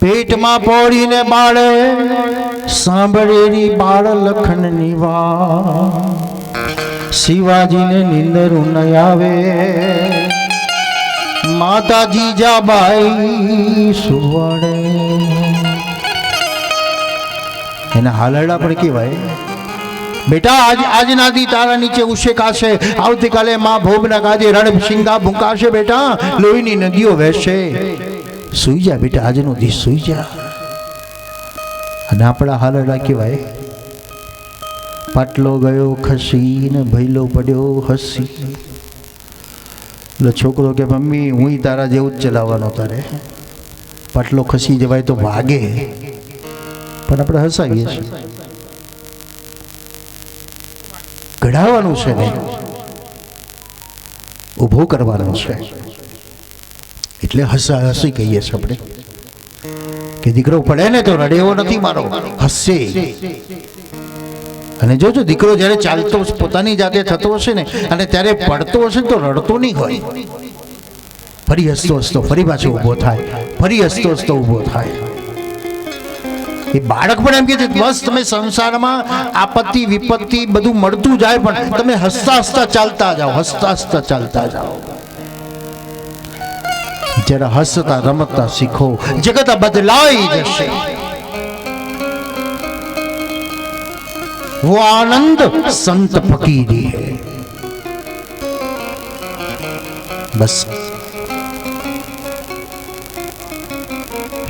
पेट में पड़ी ने बाळे सांभळेली बाळ लखननी वात शिवाजी ने नींदर न आवे माता जीजाबाई सुवड़े एना हालरडा पण केवाय बेटा आज नादी तारा नीचे उशेकाशे आवती काले मां भोगना काजे रण सिंगा भूकाशे बेटा लोहीनी नदियों वહેશે सुई जा बेटा आज नो दी सुई जा अने आपड़ा हालरडा केवाय पाटलो गयो खसी ने भैलो पड्यो हसी એટલે છોકરો કે મમ્મી હું તારા જેવું જ ચલાવવાનો તારે પાટલો ખસી જવાય તો ભાગે પણ આપણે હસાવીએ છીએ ઘડાવવાનું છે ને ઊભો કરવાનો છે એટલે હસી કહીએ છીએ આપણે કે દીકરો પડે ને તો રડે એવો નથી મારો હસે અને જોજો દીકરો જ્યારે ચાલતો પોતાની જાતે થતો હશે ને અને ત્યારે પડતો હશે તો રડતો નહીં હોય ફરી હસતો હસતો ફરી પાછો ઊભો થાય ફરી હસતો હસતો ઊભો થાય એ બાળક પણ એમ કે છે બસ તમે સંસારમાં આપત્તિ વિપત્તિ બધું મળતું જાય પણ તમે હસતા હસતા ચાલતા જાઓ હસતા હસતા ચાલતા જાઓ જ્યારે હસતા રમતા શીખો જગત બદલાઈ જશે वो आनंद संत फकीरी है बस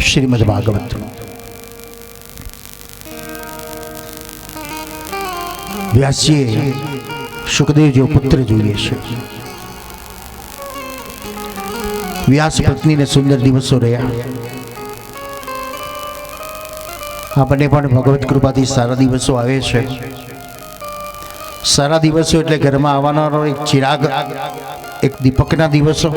श्रीमद् भागवत व्यासीए सुखदेव जो पुत्र જોઈએ છે व्यास पत्नी ने सुंदर दिवसों રહ્યા आपने पण भगवत कृपाथी सारा दिवसों आवे छे सारा दिवसों एटले घरमां आवनारो एक चिराग एक दीपकना दिवसों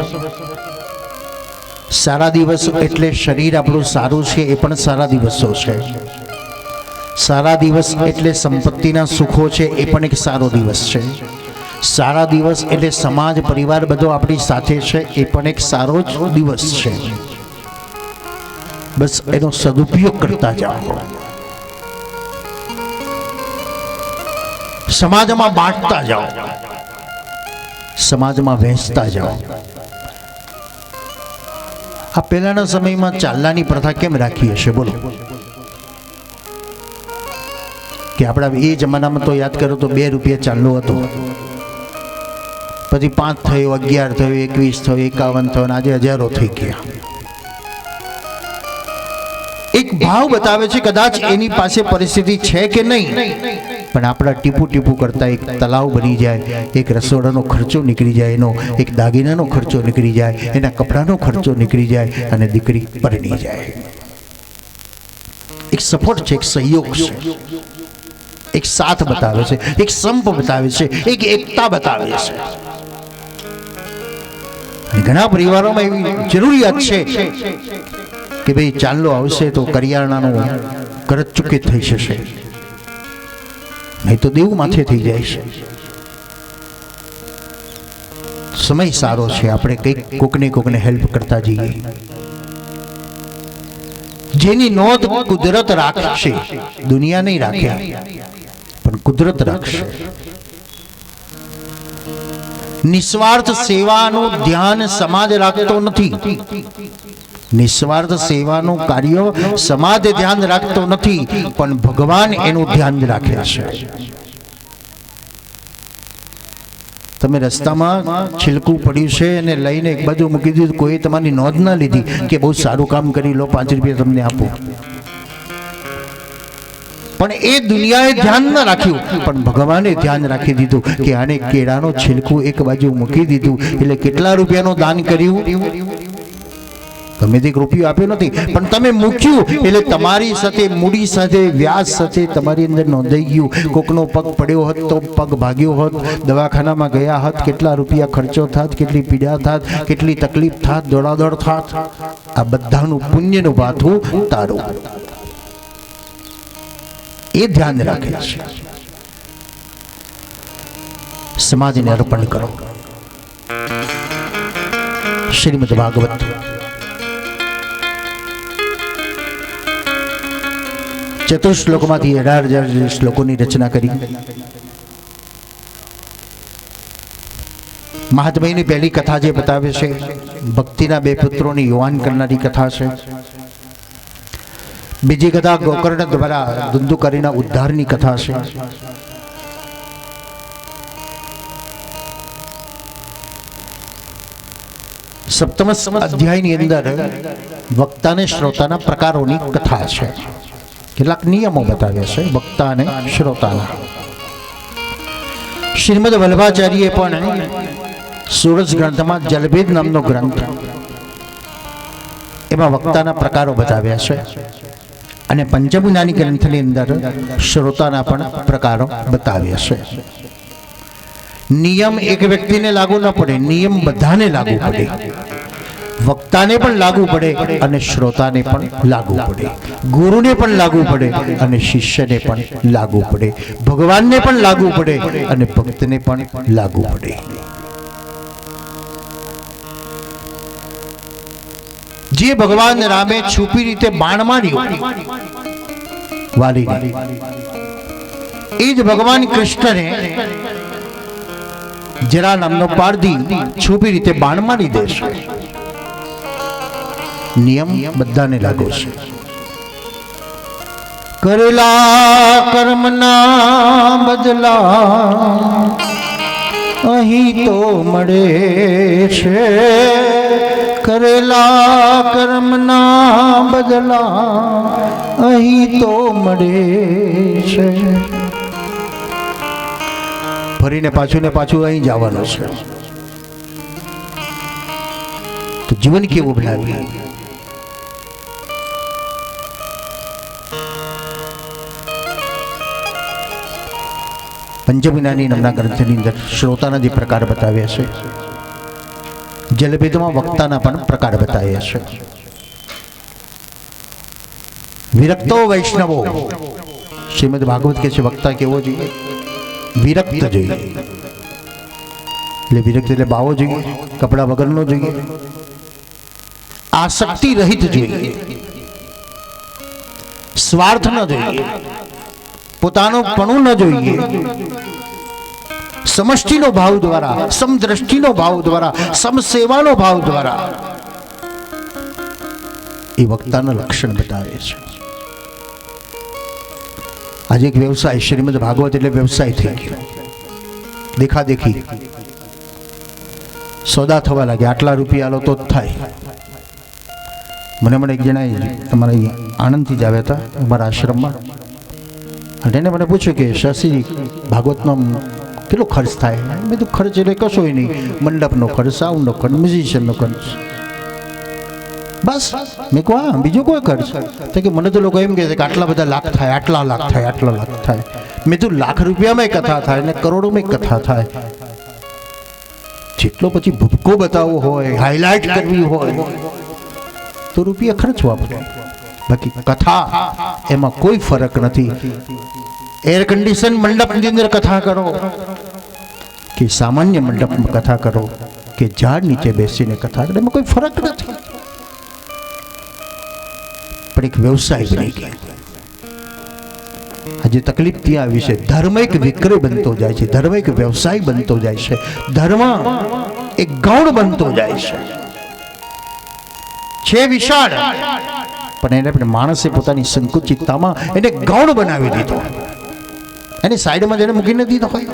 सारा दिवस एटले शरीर आपणुं सारूं छे ए पण सारा दिवसों छे सारा दिवस एटले संपत्तिना सुखो छे ए पण एक सारो दिवस छे सारा दिवस एटले समाज परिवार बधो आपणी साथे छे ए पण एक सारो ज दिवस छे बस एनो सदुपयोग करता जाओ समाज में बांटता जाओ समाज में वહેંચતા जाओ आ पहलाना समय में चालनानी प्रथा केम राखी हशे बोलो कि आपड़ा ए जमाना में तो याद करो तो 2 रुपया चाललो हतो पछी 5 थयो 11 थयो 21 थयो 51 थयो आज हजारों थई गया एक भाव बतावे छे कदाच एनी पासे परिस्थिति छे के नहीं पण आपड़ा टीपू टीपू करता एक तलाव बनी जाए एक रसोड़ानो खर्चो निकली जाए एनो एक दागीनानो खर्चो निकली जाए एना कपड़ानो खर्चो निकली जाए अने दीकरी परणी जाए एक सपोर्ट छे एक सहयोग छे एक साथ बतावे छे एक संप बतावे छे एक एकता बतावे छे घणा परिवारोमां एवी जरूरियात छे कि भाई चालो आवशे तो करियाणानो करज चूके थई जशे नहीं तो देव माथे थई जाय छे समय सारो छे आपणे कई कोकने हेल्प करता जईए जेनी नोंध कुदरत राखशे दुनिया नहीं राखे पण कुदरत राखशे निस्वार्थ सेवानुं ध्यान समाज राखतो नथी निस्वार्थ सेवानुं कार्य समाज ध्यान राखतो नथी पण भगवान एनुं ध्यान राखे छे तमे रस्तामां छिलकू पड्युं छे अने लईने एक बाजु मूकी दीधुं कोई तमारी नोंध न लीधी के बहुत सारू काम करी लो 5 रुपया तमने आपो पण ए दुनियाए ध्यान न राख्युं पण भगवाने ध्यान राखी दीधुं के आने केळानो छिलकू एक बाजु मूकी दीधुं एटले केटला रुपयानुं दान कर्युं गमे ते रुपयो आप्यो नथी पण तमे मूक्युं एटले तमारी साथे मूडी साथे व्याज साथे तमारी अंदर नोंधाई गयुं कोकनो पग पड्यो होत तो पग भाग्यो होत दवाखानामां गया होत केटला रुपया खर्चो थात केटली पीड़ा थात केटली तकलीफ थात दौड़ादौड़ थात आ बधानुं पुण्यनुं भाथुं तारुं ए ध्यान राखे छे समाजने अर्पण करो श्रीमद् भागवत ચતુશ્લોકમાંથી 18,000 શ્લોકોની રચના કરી. મહાત્મયની પહેલી કથા જે બતાવે છે ભક્તિના બે પુત્રોને યુવાન કરનારી કથા છે. બીજી કથા ગોકર્ણ દ્વારા ધુંધુકારીના ઉદ્ધારની કથા છે. સપ્તમ અધ્યાયની અંદર વક્તા અને શ્રોતાના પ્રકારોની કથા છે. કેટલાક નિયમો બતાવ્યા છે વક્તા અને શ્રોતાના. શ્રીમદ વલ્લભાચાર્યે પણ સુરજ ગ્રંથમાં જલભેદ નામનો ગ્રંથ, એમાં વક્તાના પ્રકારો બતાવ્યા છે અને પંચમજ્ઞાની ગ્રંથની અંદર શ્રોતાના પણ પ્રકારો બતાવ્યા છે. નિયમ એક વ્યક્તિને લાગુ ન પડે, નિયમ બધાને લાગુ પડે. વક્તાને પણ લાગુ પડે અને શ્રોતાને પણ લાગુ પડે. ગુરુને પણ લાગુ પડે અને શિષ્યને પણ લાગુ પડે. ભગવાનને પણ લાગુ પડે અને ભક્તને પણ લાગુ પડે. જે ભગવાન રામે છુપી રીતે બાણ માર્યું વાલીને, એ જ ભગવાન કૃષ્ણને જરા નામનો પારધી છુપી રીતે બાણ મારી દેશે. નિયમ બધાને લાગુ છે. કરેલા કર્મના બદલા અહીં તો મળે છે. કરેલા કર્મના બદલા અહીં તો મળે છે. ફરીને પાછું ને પાછું અહીં જવાનું છે. તો જીવન કેવું બનાવ્યું? પંચમજ્ઞાની નામના ગ્રંથની અંદર શ્રોતાના જે પ્રકાર બતાવ્યા છે, જલભેદમાં વક્તાના પણ પ્રકાર બતાવ્યા છે. વિરક્તો વૈષ્ણવો, શ્રીમદ ભાગવત કે છે વક્તા કેવો જોઈએ? વિરક્ત જોઈએ. એટલે વિરક્ત એટલે બાવો જોઈએ, કપડા વગરનો જોઈએ, આસક્તિ રહિત જોઈએ, સ્વાર્થ ન જોઈએ, પોતાનું પણું ન જોઈએ, સમષ્ટિનો ભાવ દ્વારા, સમદ્રષ્ટિનો ભાવ દ્વારા, સમસેવાનો ભાવ દ્વારા એ વક્તાના લક્ષણ બતાવે છે. આજે એક વ્યવસાય, શ્રીમદ ભાગવત એટલે વ્યવસાય થઈ ગયો. દેખાદેખી, સોદા થવા લાગે. આટલા રૂપિયા આલો તો જ થાય. મને એક જણાએ તમારા આણંદથી જ આવ્યા હતા અમારા આશ્રમમાં, અને એને મને પૂછ્યું કે શશી, ભાગવતનો કેટલો ખર્ચ થાય? મેં તો ખર્ચ એટલે કશોય નહીં, મંડપનો ખર્ચ, સાઉન્ડનો ખર્ચ, મ્યુઝિશિયનનો ખર્ચ, બસ. મેં કહું હા, બીજો કોઈ ખર્ચ? તો કે મને તો લોકો એમ કહે છે કે આટલા બધા લાખ થાય, આટલા લાખ થાય, આટલા લાખ થાય. મેં તો લાખ રૂપિયામાં કથા થાય ને કરોડોમાં કથા થાય. જેટલો પછી ભૂપકો બતાવવો હોય, હાઇલાઇટ કરવી હોય તો રૂપિયા ખર્ચવા પડે. બાકી કથા એમાં કોઈ ફરક નથી. એર કન્ડિશન મંડપની અંદર કથા કરો કે સામાન્ય મંડપમાં કથા કરો કે ઝાડ નીચે બેસીને કથા કરો, એમાં કોઈ ફરક નથી. પણ એક વ્યવસાય બની ગયો. આજે તકલીફ ત્યાં આવી છે. ધર્મ એક વિક્રય બનતો જાય છે, ધર્મ એક વ્યવસાય બનતો જાય છે, ધર્મ એક ગૌણ બનતો જાય છે વિશાળ, પણ એને આપણે માણસે પોતાની સંકુચિતતામાં એને ગૌણ બનાવી દીધો, એને સાઈડમાં જઈને મૂકીને દીધો હોય.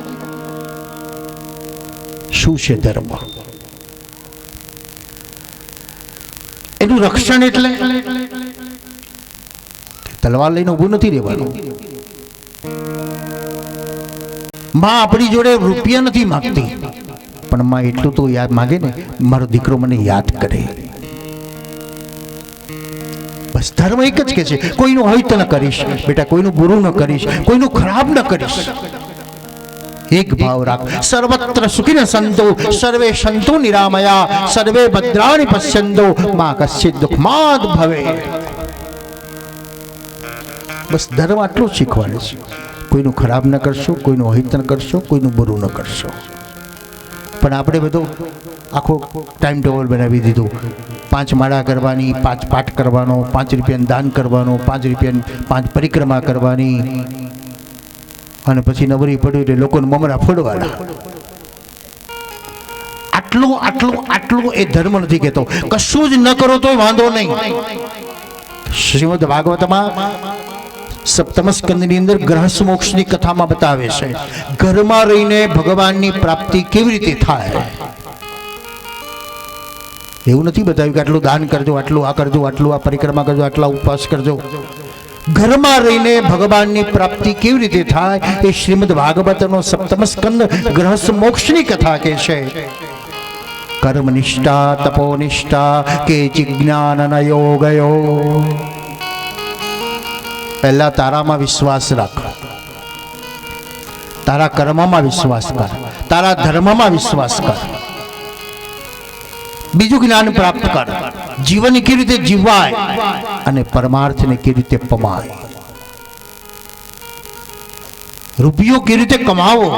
શું છે ધર્મ? એનું રક્ષણ એટલે તલવાર લઈને ઊભું નથી રહેવાનું. માં આપણી જોડે રૂપિયા નથી માંગતી, પણ માં એટલું તો યાદ માંગે ને, મારો દીકરો મને યાદ કરે. બસ ધર્મ એક જ કે છે, કોઈનું અહિત ન કરીશ બેટા, કોઈનું બુરું ન કરીશ, કોઈનું ખરાબ ન કરીશ. એક ભાવ રાખ. સર્વત્ર સુખિન સંતો સર્વે સંતો નિરામયા સર્વે ભદ્રાણિ પશ્યન્તો મા કશ્ચિત દુઃખમાદ ભવે. બસ ધર્મ આટલું શીખવાડે છે. કોઈનું ખરાબ ન કરશો, કોઈનું અહિત ન કરશો, કોઈનું બુરું ન કરશો. પણ આપણે બધો આખો ટાઈમ ટેબલ બનાવી દીધું. 5 માળા કરવાની, 5 પાઠ કરવાનો, 5 રૂપિયાનું દાન કરવાનો, 5 રૂપિયાની 5 પરિક્રમા કરવાની, અને પછી નવરી પડ્યું એટલે લોકોને મમરા ફોડવાના. આટલું આટલું આટલું એ ધર્મ નથી કહેતો. કશું જ ન કરો તોય વાંધો નહીં. શ્રીમદ ભાગવતમાં સપ્તમ સ્કંદની અંદર ગ્રહસ્થ મોક્ષની કથામાં બતાવે છે ઘરમાં રહીને ભગવાનની પ્રાપ્તિ કેવી રીતે થાય. એવું નથી બતાવ્યું કે આટલું દાન કરજો, આટલું આ કરજો, આટલું આ પરિક્રમા કરજો, આટલા ઉપવાસ કરજો. ઘરમાં રહીને ભગવાનની પ્રાપ્તિ કેવી રીતે થાય એ શ્રીમદ ભાગવતનો સપ્તમ સ્કંદ ગ્રહસ્થ મોક્ષની કથા કહે છે. કર્મનિષ્ઠા તપોનિષ્ઠા કે જ્ઞાન યોગયો. પહેલા તારામાં વિશ્વાસ રાખ, તારા કર્મમાં વિશ્વાસ કર, તારા ધર્મમાં વિશ્વાસ કર. બીજું જ્ઞાન પ્રાપ્ત કર, જીવન કેવી રીતે જીવાય અને પરમાર્થને કેવી રીતે પમાય, રૂપિયો કેવી રીતે કમાવો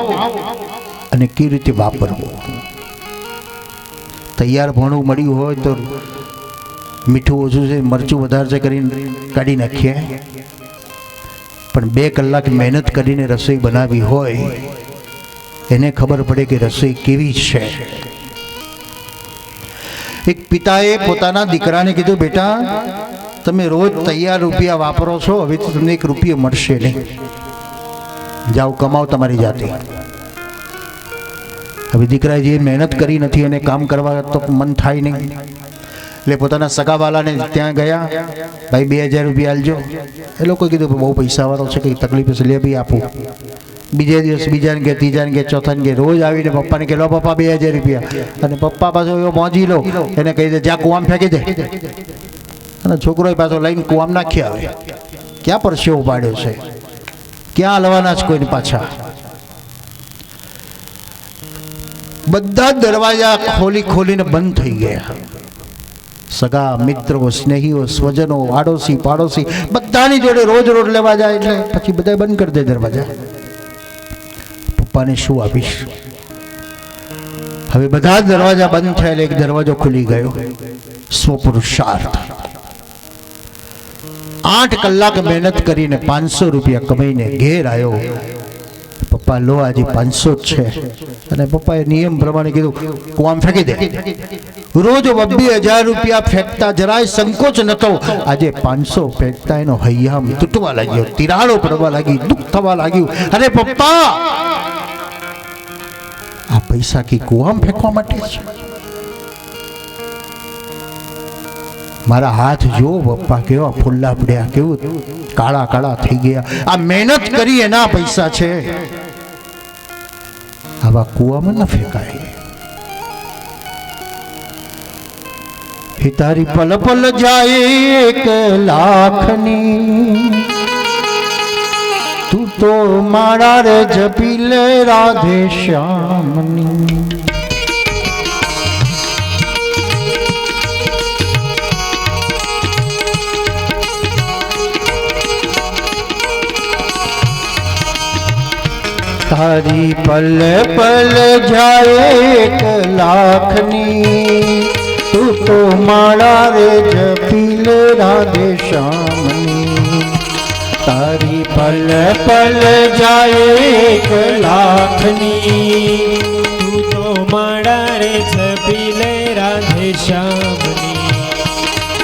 અને કેવી રીતે વાપરવો. તૈયાર ભણવું મળ્યું હોય તો મીઠું ઓછું છે, મરચું વધારે છે કરીને કાઢી નાખીએ, પણ 2 કલાક મહેનત કરીને રસોઈ બનાવી હોય એને ખબર પડે કે રસોઈ કેવી છે. એક પિતાએ પોતાના દીકરાને કીધું, બેટા તમે રોજ તૈયાર રૂપિયા વાપરો છો, હવે તો તમને 1 રૂપિયો મળશે નહીં, જાઓ કમાઓ તમારી જાતે. હવે દીકરાએ જે મહેનત કરી નથી અને કામ કરવા તો મન થાય નહીં, એટલે પોતાના સગાવાલાને ત્યાં ગયા, ભાઈ 2000 રૂપિયા આલજો. એ લોકો કીધું બહુ પૈસાવાળો છે, કંઈ તકલીફ છે, લે ભાઈ આપું. બીજે દિવસ બીજાને કે, ત્રીજાને કે, ચોથાને કે, રોજ આવીને પપ્પાને કે લો પપ્પા 2000 રૂપિયા. અને પપ્પા પાછો એવો પહોંચી લો એને કહી દે જા કુવામાં ફેંકી દે. અને છોકરો પાછો લઈને કુવામાં નાખી આવે. ક્યાં પરસેવો પાડ્યો છે, ક્યાં હલવાના જ કોઈને પાછા. બધા દરવાજા ખોલી ખોલીને બંધ થઈ ગયા. સગા મિત્રો, સ્નેહીઓ, સ્વજનો, આડોશી પાડોશી બધાની જોડે રોજ લેવા જાય એટલે પછી બધા બંધ કરી દે દરવાજા. પપ્પાને શું આપીશ? હવે બધા દરવાજા બંધ થયા, એક દરવાજો ખુલી ગયો. સ્વપુરુષાર્થ. 8 કલાક મહેનત કરીને 500 રૂપિયા કમાઈને ઘેર આવ્યો. પપ્પા લો આજે 500 જ છે. અને પપ્પાએ નિયમ પ્રમાણે કીધું કુવામાં ફેંકી દે. રોજ 2000 રૂપિયા ફેંકતા જરાય સંકોચ નતો. આજે 500 ફેંકતા એનો હૈયામ તૂટવા લાગ્યો, તિરાડો પડવા લાગી, દુઃખ થવા લાગ્યું. અરે પપ્પા આ પૈસા કી કુવામાં ફેંકવા માટે છે? મારા હાથ જો પપ્પા કેવા ફૂલ્લા પડ્યા, કેવું કાળા કાળા થઈ ગયા. આ મહેનત કરી એના પૈસા છે, આવા કુવામાં ન ફેંકાય. હે તારી પલ પલ જાય 1 લાખની, તું તો મારા રે જપી લે રાધે શ્યામની. તારી પલ પલ જાય 1 લાખની, તું તો માળા રે જપી લે રાધે શ્યામની. તારી પલ પલ જાય 1 લાખની, તું તો માળા રે જપી લે રાધે શ્યામની.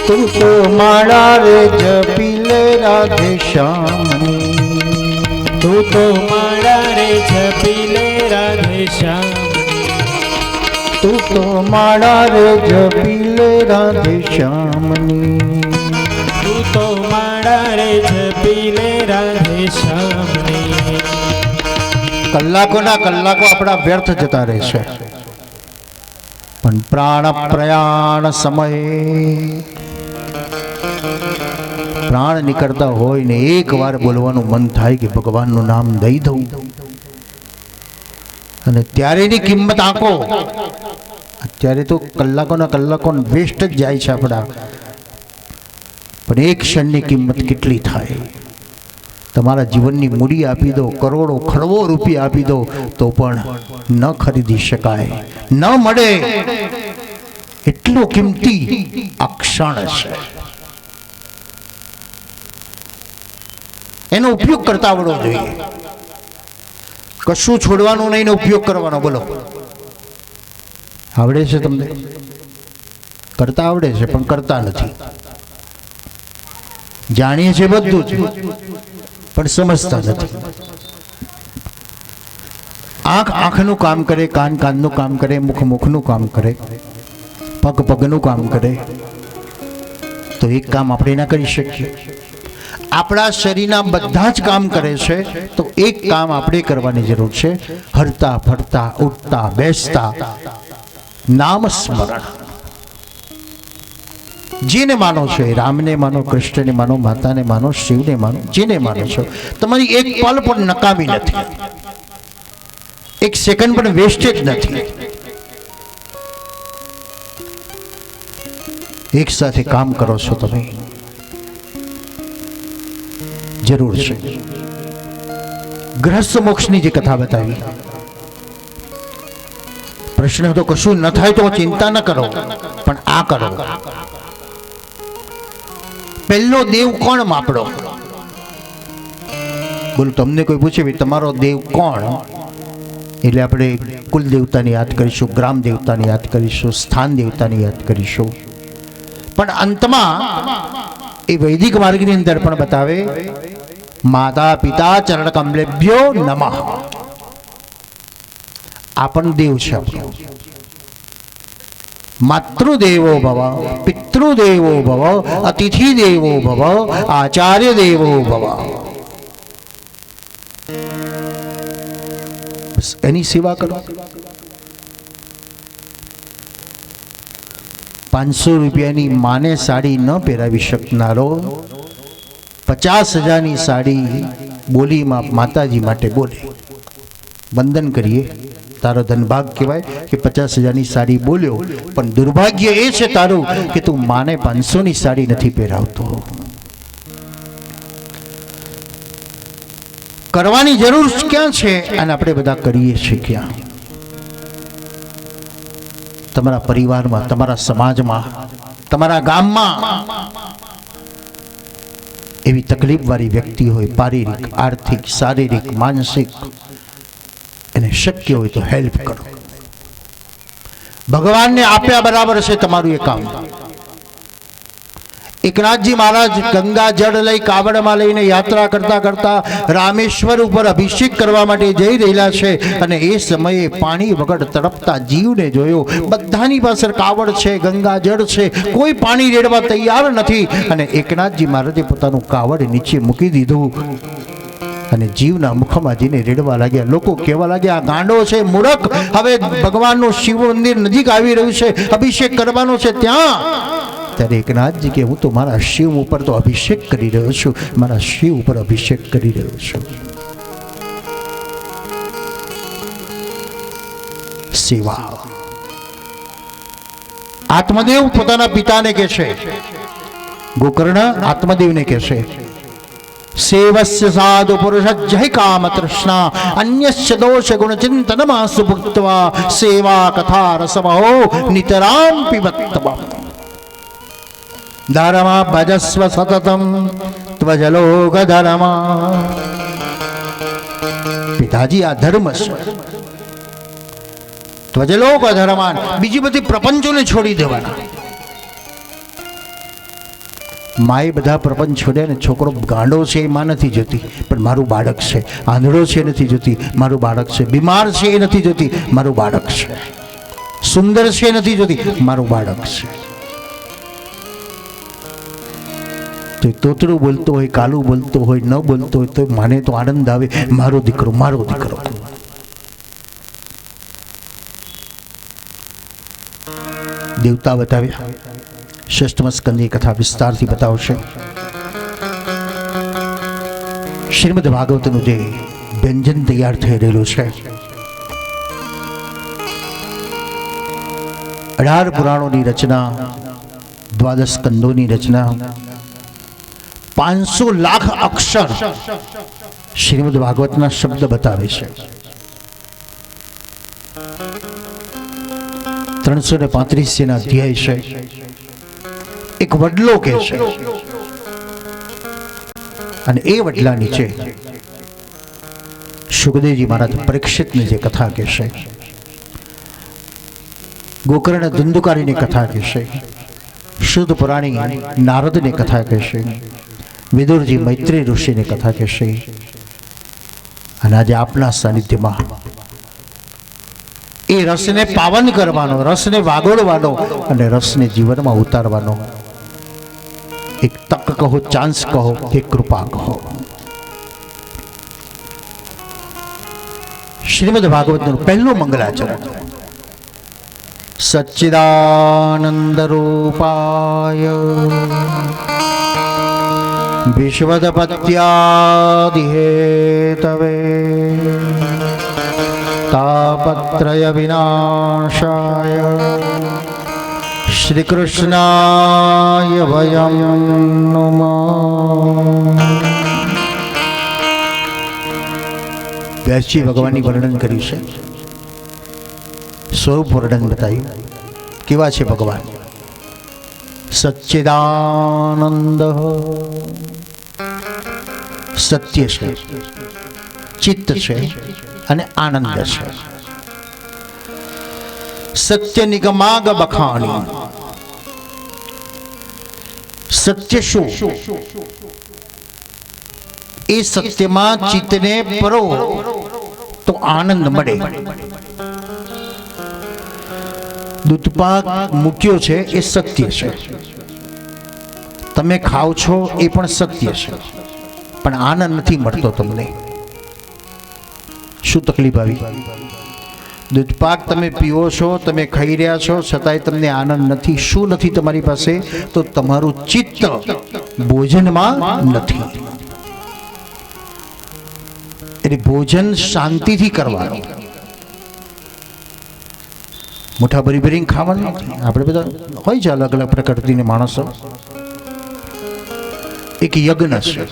તું તો માળા રે જપી લે રાધે શ્યામની. તું તો માળા રે જપી લે રાધે શ્યામની. તું તો માળા રે જપી લે રાધે શ્યામની. તું તો માળા રે જપી લે રાધે શ્યામની. કલાકોના કલાકો આપણા વ્યર્થ જતા રહે છે, પણ પ્રાણ પ્રયાણ સમયે પ્રાણ નીકળતા હોય ને એક વાર બોલવાનું મન થાય કે ભગવાનનું નામ દઈ દઉં, અને ત્યારે એની કિંમત આંકો. અત્યારે તો કલાકોના કલાકો વેસ્ટ જ જાય છે આપણા, પણ એક ક્ષણની કિંમત કેટલી થાય. તમારા જીવનની મૂડી આપી દો, કરોડો ખરબો રૂપિયા આપી દો તો પણ ન ખરીદી શકાય, ન મળે. કેટલો કિંમતી આ ક્ષણ છે, એનો ઉપયોગ કરતા આવડવો જોઈએ. કશું છોડવાનું નહીં ને ઉપયોગ કરવાનો. બોલો, આવડે છે તમને? કરતા આવડે છે પણ કરતા નથી. જાણીએ છીએ બધું જ પણ સમજતા નથી. આંખ આંખનું કામ કરે, કાન કાનનું કામ કરે, મુખ મુખનું કામ કરે, પગ પગનું કામ કરે, તો એક કામ આપણે ના કરી શકીએ? આપણા શરીરના બધા જ કામ કરે છે તો એક કામ આપણે કરવાની જરૂર છે. હરતા ફરતા ઉઠતા બેસતા નામ સ્મરણ. જેને માનો છો, રામને માનો, કૃષ્ણને માનો, માતાને માનો, શિવને માનો, જેને માનો છો, તમારી એક પલ પણ નકામી નથી, એક સેકન્ડ પણ વેસ્ટેજ નથી. એક સાથે કામ કરો છો તમે, જરૂર છે. ગૃહસ્થ મોક્ષની જે કથા બતાવી, પ્રશ્ન તો કશું ન થાય તો ચિંતા ન કરો, પણ આ કરો. પહેલો દેવ કોણ માપડો? બોલો, તમને કોઈ પૂછે તમારો દેવ કોણ, એટલે આપણે કુલ દેવતાને યાદ કરીશું, ગ્રામ દેવતાને યાદ કરીશું, સ્થાન દેવતાને યાદ કરીશું. પણ અંતમાં એ વૈદિક માર્ગની અંદર પણ બતાવે, માતા પિતા ચરણ કમલેભ્યો નમઃ. આ પણ દેવ છે આપણો. માતૃદેવો ભવ, પિતૃદેવો ભવ, અતિથિ દેવો ભવ, આચાર્ય દેવો ભવ. બસ એની સેવા કરો. 500 રૂપિયાની માને સાડી ન પહેરાવી શકનારો 50,000ની સાડી બોલીમાં માતાજી માટે બોલે. વંદન કરીએ, તારો ધનભાગ કહેવાય કે 50,000ની સાડી બોલ્યો, પણ દુર્ભાગ્ય એ છે તારું કે તું માને 500ની સાડી નથી પહેરાવતો. કરવાની જરૂર ક્યાં છે અને આપણે બધા કરીએ છીએ ક્યાં? તમારા પરિવારમાં, તમારા સમાજમાં, તમારા ગામમાં એવી તકલીફવાળી વ્યક્તિ હોય, શારીરિક, આર્થિક, શારીરિક, માનસિક, એને શક્ય હોય તો હેલ્પ કરો. ભગવાનને આપ્યા બરાબર છે તમારું એ કામ. એકનાથજી મહારાજ ગંગા જળ લઈ કાવડમાં લઈને યાત્રા કરતા કરતા રામેશ્વર ઉપર અભિષેક કરવા માટે જઈ રહેલા છે, અને એ સમયે પાણી વગર તડપતા જીવને જોયો. બધાની પાસે કાવડ છે, ગંગા જળ છે, કોઈ પાણી રેડવા તૈયાર નથી. અને એકનાથજી મહારાજે પોતાનું કાવડ નીચે મૂકી દીધું અને જીવના મુખમાં જઈને રેડવા લાગ્યા. લોકો કહેવા લાગ્યા, આ ગાંડો છે, મૂર્ખ. હવે ભગવાનનું શિવ મંદિર નજીક આવી રહ્યું છે, અભિષેક કરવાનો છે ત્યાં. ત્યારે એકનાથજી કે હું તો મારા શિવ ઉપર તો અભિષેક કરી રહ્યો છું, મારા શિવ ઉપર અભિષેક કરી રહ્યો છું. સેવા. આત્મદેવ પોતાના પિતાને કહે છે, ગોકર્ણ આત્મદેવને કહે છે, સેવસ્ય સાધુ પુરુષ જય કામ તૃષ્ણા અન્યસ્ય દોષ ગુણ ચિંતનમાસુ ભુક્ત્વા સેવા કથા રસમહો નિતરામ પિબત્તમ. ધર્મા ભજસ્વ સતતમ ત્વજલોક ધર્મા. પિતાજી, આ ધર્મ છે. ત્વજલોક ધર્માન, બીજી બધી પ્રપંચોને છોડી દેવાના. માએ બધા પ્રપંચ છોડ્યા ને છોકરો ગાંડો છે એ માં નથી જોતી, પણ મારું બાળક છે. આંધળો છે એ નથી જોતી, મારું બાળક છે. બીમાર છે એ નથી જોતી, મારું બાળક છે. સુંદર છે એ નથી જોતી, મારું બાળક છે. તો તોતરું બોલતો હોય, કાલું બોલતો હોય, ન બોલતો હોય તો માને તો આનંદ આવે, મારો દીકરો, મારો દીકરો. દેવતા બતાવ્યા. ષષ્ઠમ સ્કંદની કથા વિસ્તારથી બતાવશે. શ્રીમદ ભાગવતનું જે વ્યંજન તૈયાર થઈ રહેલું છે, 18 પુરાણોની રચના, 12 સ્કંદોની રચના, 500 લાખ અક્ષર શ્રીમદ ભાગવતના શબ્દ બતાવે છે. 335 અધ્યાય છે. એક વડલો કે છે અને એ વડલા નીચે સુખદેવજી મહારાજ પરીક્ષિતની જે કથા કે છે, ગોકર્ણ ધુંધુકારીની કથા કે છે, શુદ્ધ પુરાણી નારદની કથા કે છે, વિદુરજી મૈત્રી ઋષિની કથા કે છે. અને આજે આપના સાનિધ્યમાં એ રસને પાવન કરવાનો, રસને વાગોળવાનો અને રસને જીવનમાં ઉતારવાનો એક તક કહો, ચાન્સ કહો, એક કૃપા કહો. શ્રીમદ ભાગવતનું પહેલું મંગલાચરણ. સચ્ચિદાનંદ રૂપાય વિશ્વદપત્યાદિહેતવે તાપત્રય વિનાશાય શ્રી કૃષ્ણાય વયમ નમઃ. વ્યાસજી ભગવાનની વર્ણન કર્યું છે, સ્વરૂપ વર્ણન બતાવ્યું. કેવા છે ભગવાન? સચ્ચિદાનંદ, સત્ય છે, ચિત્ત છે અને આનંદ છે. સત્ય નિગમાગ બખાણી. સત્ય શું? એ સત્યમાં ચિત્તને પરો તો આનંદ મળે. દૂધપાક મૂક્યો છે એ સત્ય છે, તમે ખાઓ છો એ પણ સત્ય છે, પણ આનંદ નથી મળતો તમને. શું તકલીફ આવી? દૂધપાક તમે પીવો છો, તમે ખાઈ રહ્યા છો, છતાંય તમને આનંદ નથી. શું નથી તમારી પાસે? તો તમારું ચિત્ત ભોજનમાં નથી. એટલે ભોજન શાંતિથી કરવાનું, મોટા ભરી ભરીને ખાવાનું નથી. આપણે બધા હોય છે અલગ અલગ પ્રકૃતિને માણસો. એક યજ્ઞ છે,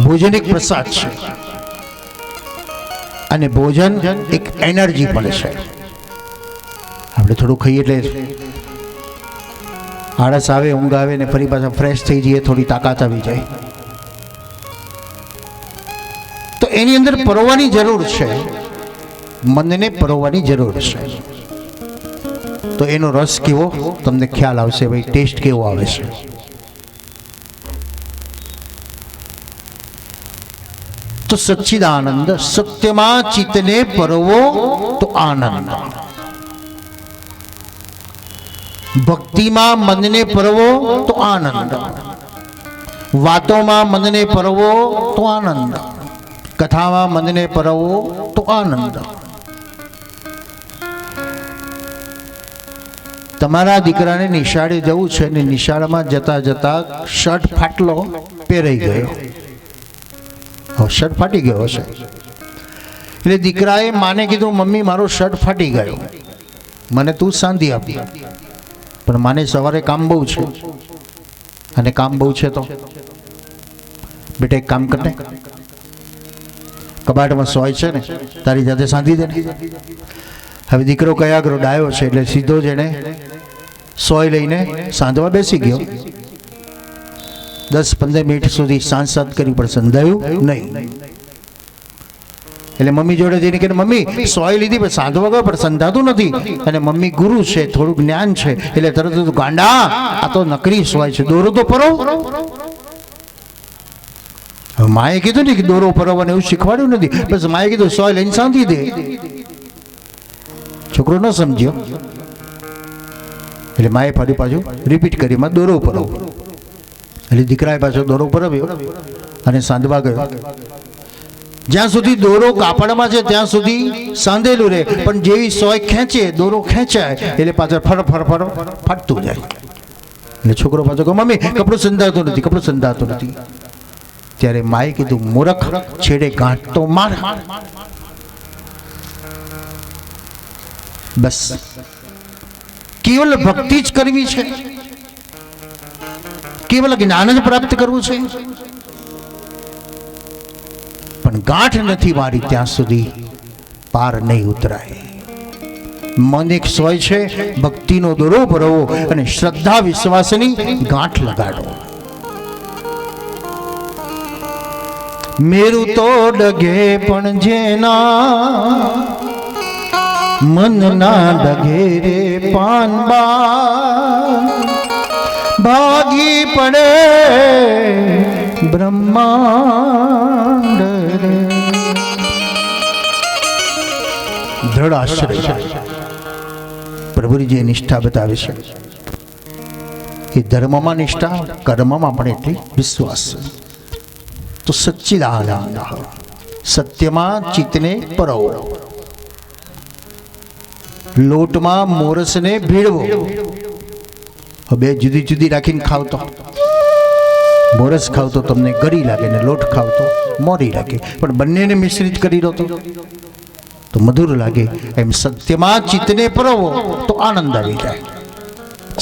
ભોજન એક પ્રસાદ છે અને ભોજન એક એનર્જી પણ છે. આપણે થોડું ખાઈએ એટલે આળસ આવે, ઊંઘ આવે ને ફરી પાછા ફ્રેશ થઈ જઈએ, થોડી તાકાત આવી જાય. તો એની અંદર પરોવાની જરૂર છે, મનને પરોવાની જરૂર છે. તો એનો રસ કેવો તમને ખ્યાલ આવશે, ભાઈ ટેસ્ટ કેવો આવે છે. તો સચ્ચિદાનંદ, સત્યમાં ચિત્તને પરવો તો આનંદ. ભક્તિમાં મનને પરવો તો આનંદ, વાતોમાં મનને પરવો તો આનંદ, કથામાં મનને પરવો તો આનંદ. તમારા દીકરાને નિશાળે જવું છે ને નિશાળમાં જતા જતા શર્ટ ફાટલો પહેરાઈ ગયો. શર્ટ ફાટી ગયો હશે એટલે દીકરાએ માને કીધું, મમ્મી મારો શર્ટ ફાટી ગયો, મને તું સાંધી આપી. પણ માને સવારે કામ બહુ છે અને કામ બહુ છે તો બેટા એક કામ કરને, કબાટમાં સોય છે ને, તારી જાતે સાંધી દે. હવે દીકરો કયા આગળ ડાયો છે એટલે સીધો જ એને સોય લઈને સાંધવા બેસી ગયો. 10-15 મિનિટ સુધી સાંસદ કરી પણ સંધાયું નહીં. એટલે મમ્મી જોડે જઈને કે મમ્મી સોય લીધી પણ સાંધવા ગયો પણ સંધાતું નથી. અને મમ્મી ગુરુ છે, થોડું જ્ઞાન છે એટલે તરત જ ગાંડા આ તો નકરી સોય છે, દોરો તો પરો. માએ કીધું ને કે દોરો પરોવાને એવું શીખવાડ્યું નથી, બસ માએ કીધું સોય લઈને સાંધી દે. છોકરો ન સમજ્યો એટલે માએ ફરી પાછું રિપીટ કરી, માં દોરો પરો. એટલે દીકરાએ પાછો દોરો પરાવ્યો અને સાંધવા ગયો. જ્યાં સુધી દોરો કાપડમાં છે ત્યાં સુધી સાંધેલું રહે, પણ જેવી સોય ખેંચે, દોરો ખેંચાય એટલે પાછળ ફર ફર ફર ફાટતું જાય. એટલે છોકરો પાછો કહે, મમ્મી કપડું સંધાતું નથી, કપડું સંધાતું નથી. ત્યારે માએ કીધું, મૂર્ખ, છેડે ગાંઠ તો માર. બસ કેવલ ભક્તિ જ કરવી છે, કેવલ જ્ઞાન જ પ્રાપ્ત કરવું છે, પણ ગાંઠ નથી મારી ત્યાં સુધી પાર નહીં ઉતરાય. મન એક સોય છે, ભક્તિનો દોરો ભરવો અને શ્રદ્ધા વિશ્વાસની ગાંઠ લગાડો. મેરું તો ડગે પણ જેના મન ના ડગે રે પાનબા, ભાગી પડે બ્રહ્માંડ રે. દ્રઢ આશ્રય છે. પ્રભુજી જે નિષ્ઠા બતાવે છે એ ધર્મમાં નિષ્ઠા, કર્મમાં પણ એટલી વિશ્વાસ. તો સચ્ચિદાનંદ સત્યમાં ચિત્તને પરોવો, લોટમાં મોરસને ભેળવો. બે જુદી જુદી રાખીને ખાવ તો મોરસ ખાવ તો તમને ગરી લાગે ને લોટ ખાવ તો મોરી લાગે, પણ બંનેને મિશ્રિત કરી દો તો મધુર લાગે. એમ સત્યમાં ચિત્તને પરોવો તો આનંદ આવી જાય.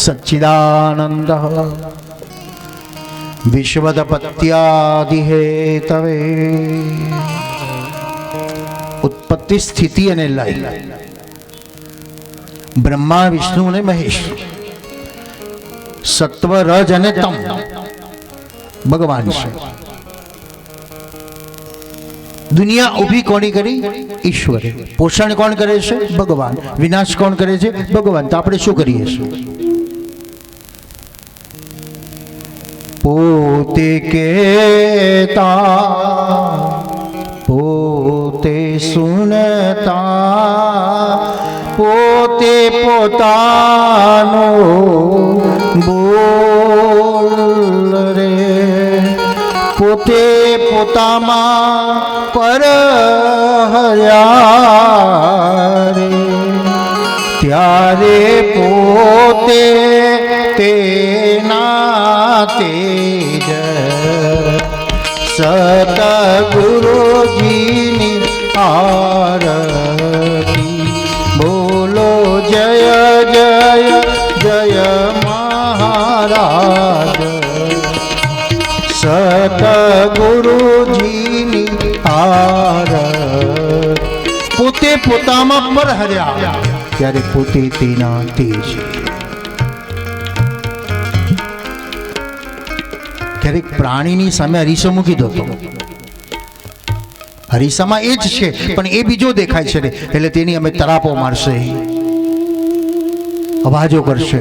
સચ્ચિદાનંદ વિશ્વદપત્યાદિ હેતવે. ઉત્પત્તિ, સ્થિતિ અને લય. બ્રહ્મા, વિષ્ણુ અને મહેશ, સત્વ, રજ અને તમ ભગવાન છે. દુનિયા ઊભી કોની કરી? ઈશ્વરે. પોષણ કોણ કરે છે? ભગવાન. વિનાશ કોણ કરે છે? ભગવાન. તો આપણે શું કરીએ છીએ? પોતે કેતા પોતે સુનતા, પોતે પોતાનો બોલ રે. પોતે પોતામાં પર હર્યા રે, ત્યારે પોતે તેના તેજ સતગુરુજીની આરતી. બોલો જય જય જય મહારાજ, સતગુરુજીની આરતી. પોતે પોતામાં પર હર્યા ત્યારે પોતે તેના તેજ. ક્યારેક પ્રાણીની સામે અરીસો મૂકી દો તો અરીસામાં એ જ છે, પણ એ બીજો દેખાય છે ને, એટલે તેની અમે તરાપો મારશે, અવાજો કરશે.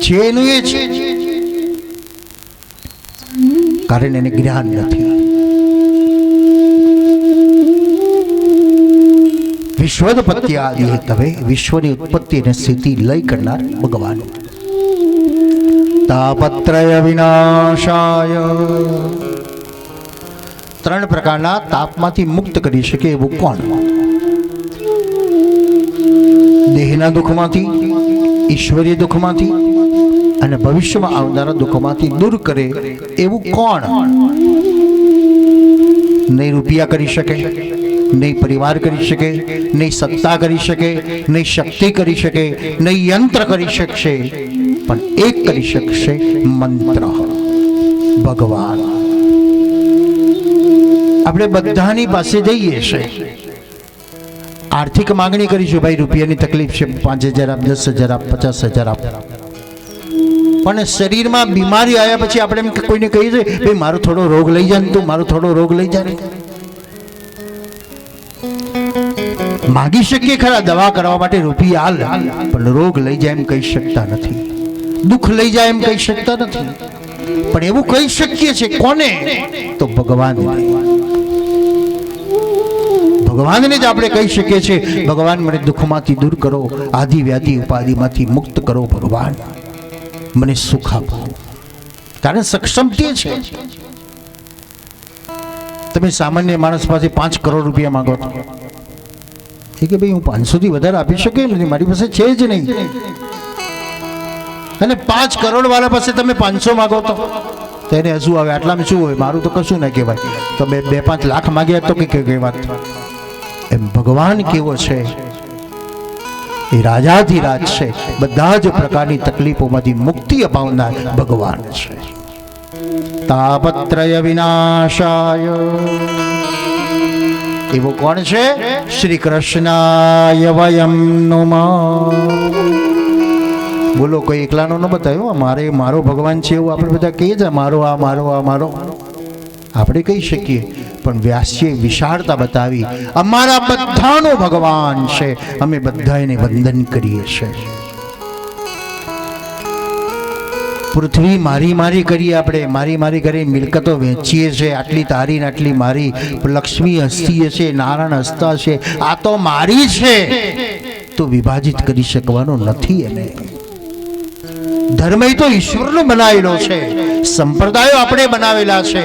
છે એનું એ છે, કારણ એને જ્ઞાન નથી. વિશ્વોત્પત્તિ તવે, વિશ્વની ઉત્પત્તિ અને સ્થિતિ લય કરનાર ભગવાન. તાપત્રય વિનાશાય. ત્રણ પ્રકારના તાપમાંથી મુક્ત કરી શકે એવું કોણ? દેહના દુઃખમાંથી, ઈશ્વરીય દુઃખમાંથી અને ભવિષ્યમાં આવનારા દુઃખોમાંથી દૂર કરે એવું કોણ? નહીં રૂપિયા કરી શકે, નહીં પરિવાર કરી શકે, નહીં સત્તા કરી શકે, નહીં શક્તિ કરી શકે, નહીં યંત્ર કરી શકશે, પણ એક કરી શકશે, મંત્ર, ભગવાન. આપણે બધાની પાસે જઈએ છે, આર્થિક માંગણી કરીશું, ભાઈ રૂપિયાની તકલીફ છે, 5,000 આપ, 10,000 આપ, 50,000 આપ. પણ શરીરમાં બીમારી આવ્યા પછી આપણે એમ કોઈને કહીએ છીએ, ભાઈ મારો થોડો રોગ લઈ જાય, તું મારો થોડો રોગ લઈ જાય. માગી શકીએ ખરા દવા કરવા માટે રૂપિયા હાલ, પણ રોગ લઈ જાય એમ કહી શકતા નથી, દુઃખ લઈ જાય એમ કહી શકતા નથી. પણ એવું કહી શકીએ છીએ કોને? તો ભગવાન. ભગવાનને જ આપણે કહી શકીએ છીએ, ભગવાન મને દુઃખમાંથી દૂર કરો, આદિ વ્યાધિ ઉપાધિમાંથી મુક્ત કરો, ભગવાન મને સુખ આપો. કારણ સક્ષમ તે છે. તમે સામાન્ય માણસ પાસે 5 કરોડ રૂપિયા માંગો તો કે ભાઈ હું 500 થી વધારે આપી શકે નથી, મારી પાસે છે જ નહીં. અને 5 કરોડ વાળા પાસે તમે 500 માંગો તો તેને હસવું આવે, આટલામાં શું હોય, મારું તો કશું ના કહેવાય. તો 2-5 લાખ માંગ્યા તો કઈ વાત. એમ ભગવાન કેવો છે? એ રાજાધિરાજ છે, બધા જ પ્રકારની તકલીફોમાંથી મુક્તિ અપાવનાર ભગવાન છે. તાપત્રય વિનાશાય. એવો કોણ છે? શ્રી કૃષ્ણાય વયમ નમઃ. બોલો, કોઈ એકલાનો ન બતાવ્યો મારે મારો ભગવાન છે એવું આપણે બધા કહીએ છીએ, મારો આ મારો આ મારો આપણે કહી શકીએ, પણ વ્યાસજીએ વિશાળતા બતાવી. અમારા બધાનો ભગવાન છે, અમે બધા એને વંદન કરીએ છીએ. પૃથ્વી મારી મારી કરીએ, આપણે મારી મારી કરી મિલકતો વેચીએ છીએ, આટલી તારી ને આટલી મારી. લક્ષ્મી હસ્તી છે, નારાયણ હસ્તા છે, આ તો મારી છે, તો વિભાજિત કરી શકવાનો નથી. એને ધર્મ તો ઈશ્વરનો બનાવેલો છે, સંપ્રદાયો આપણે બનાવેલા છે,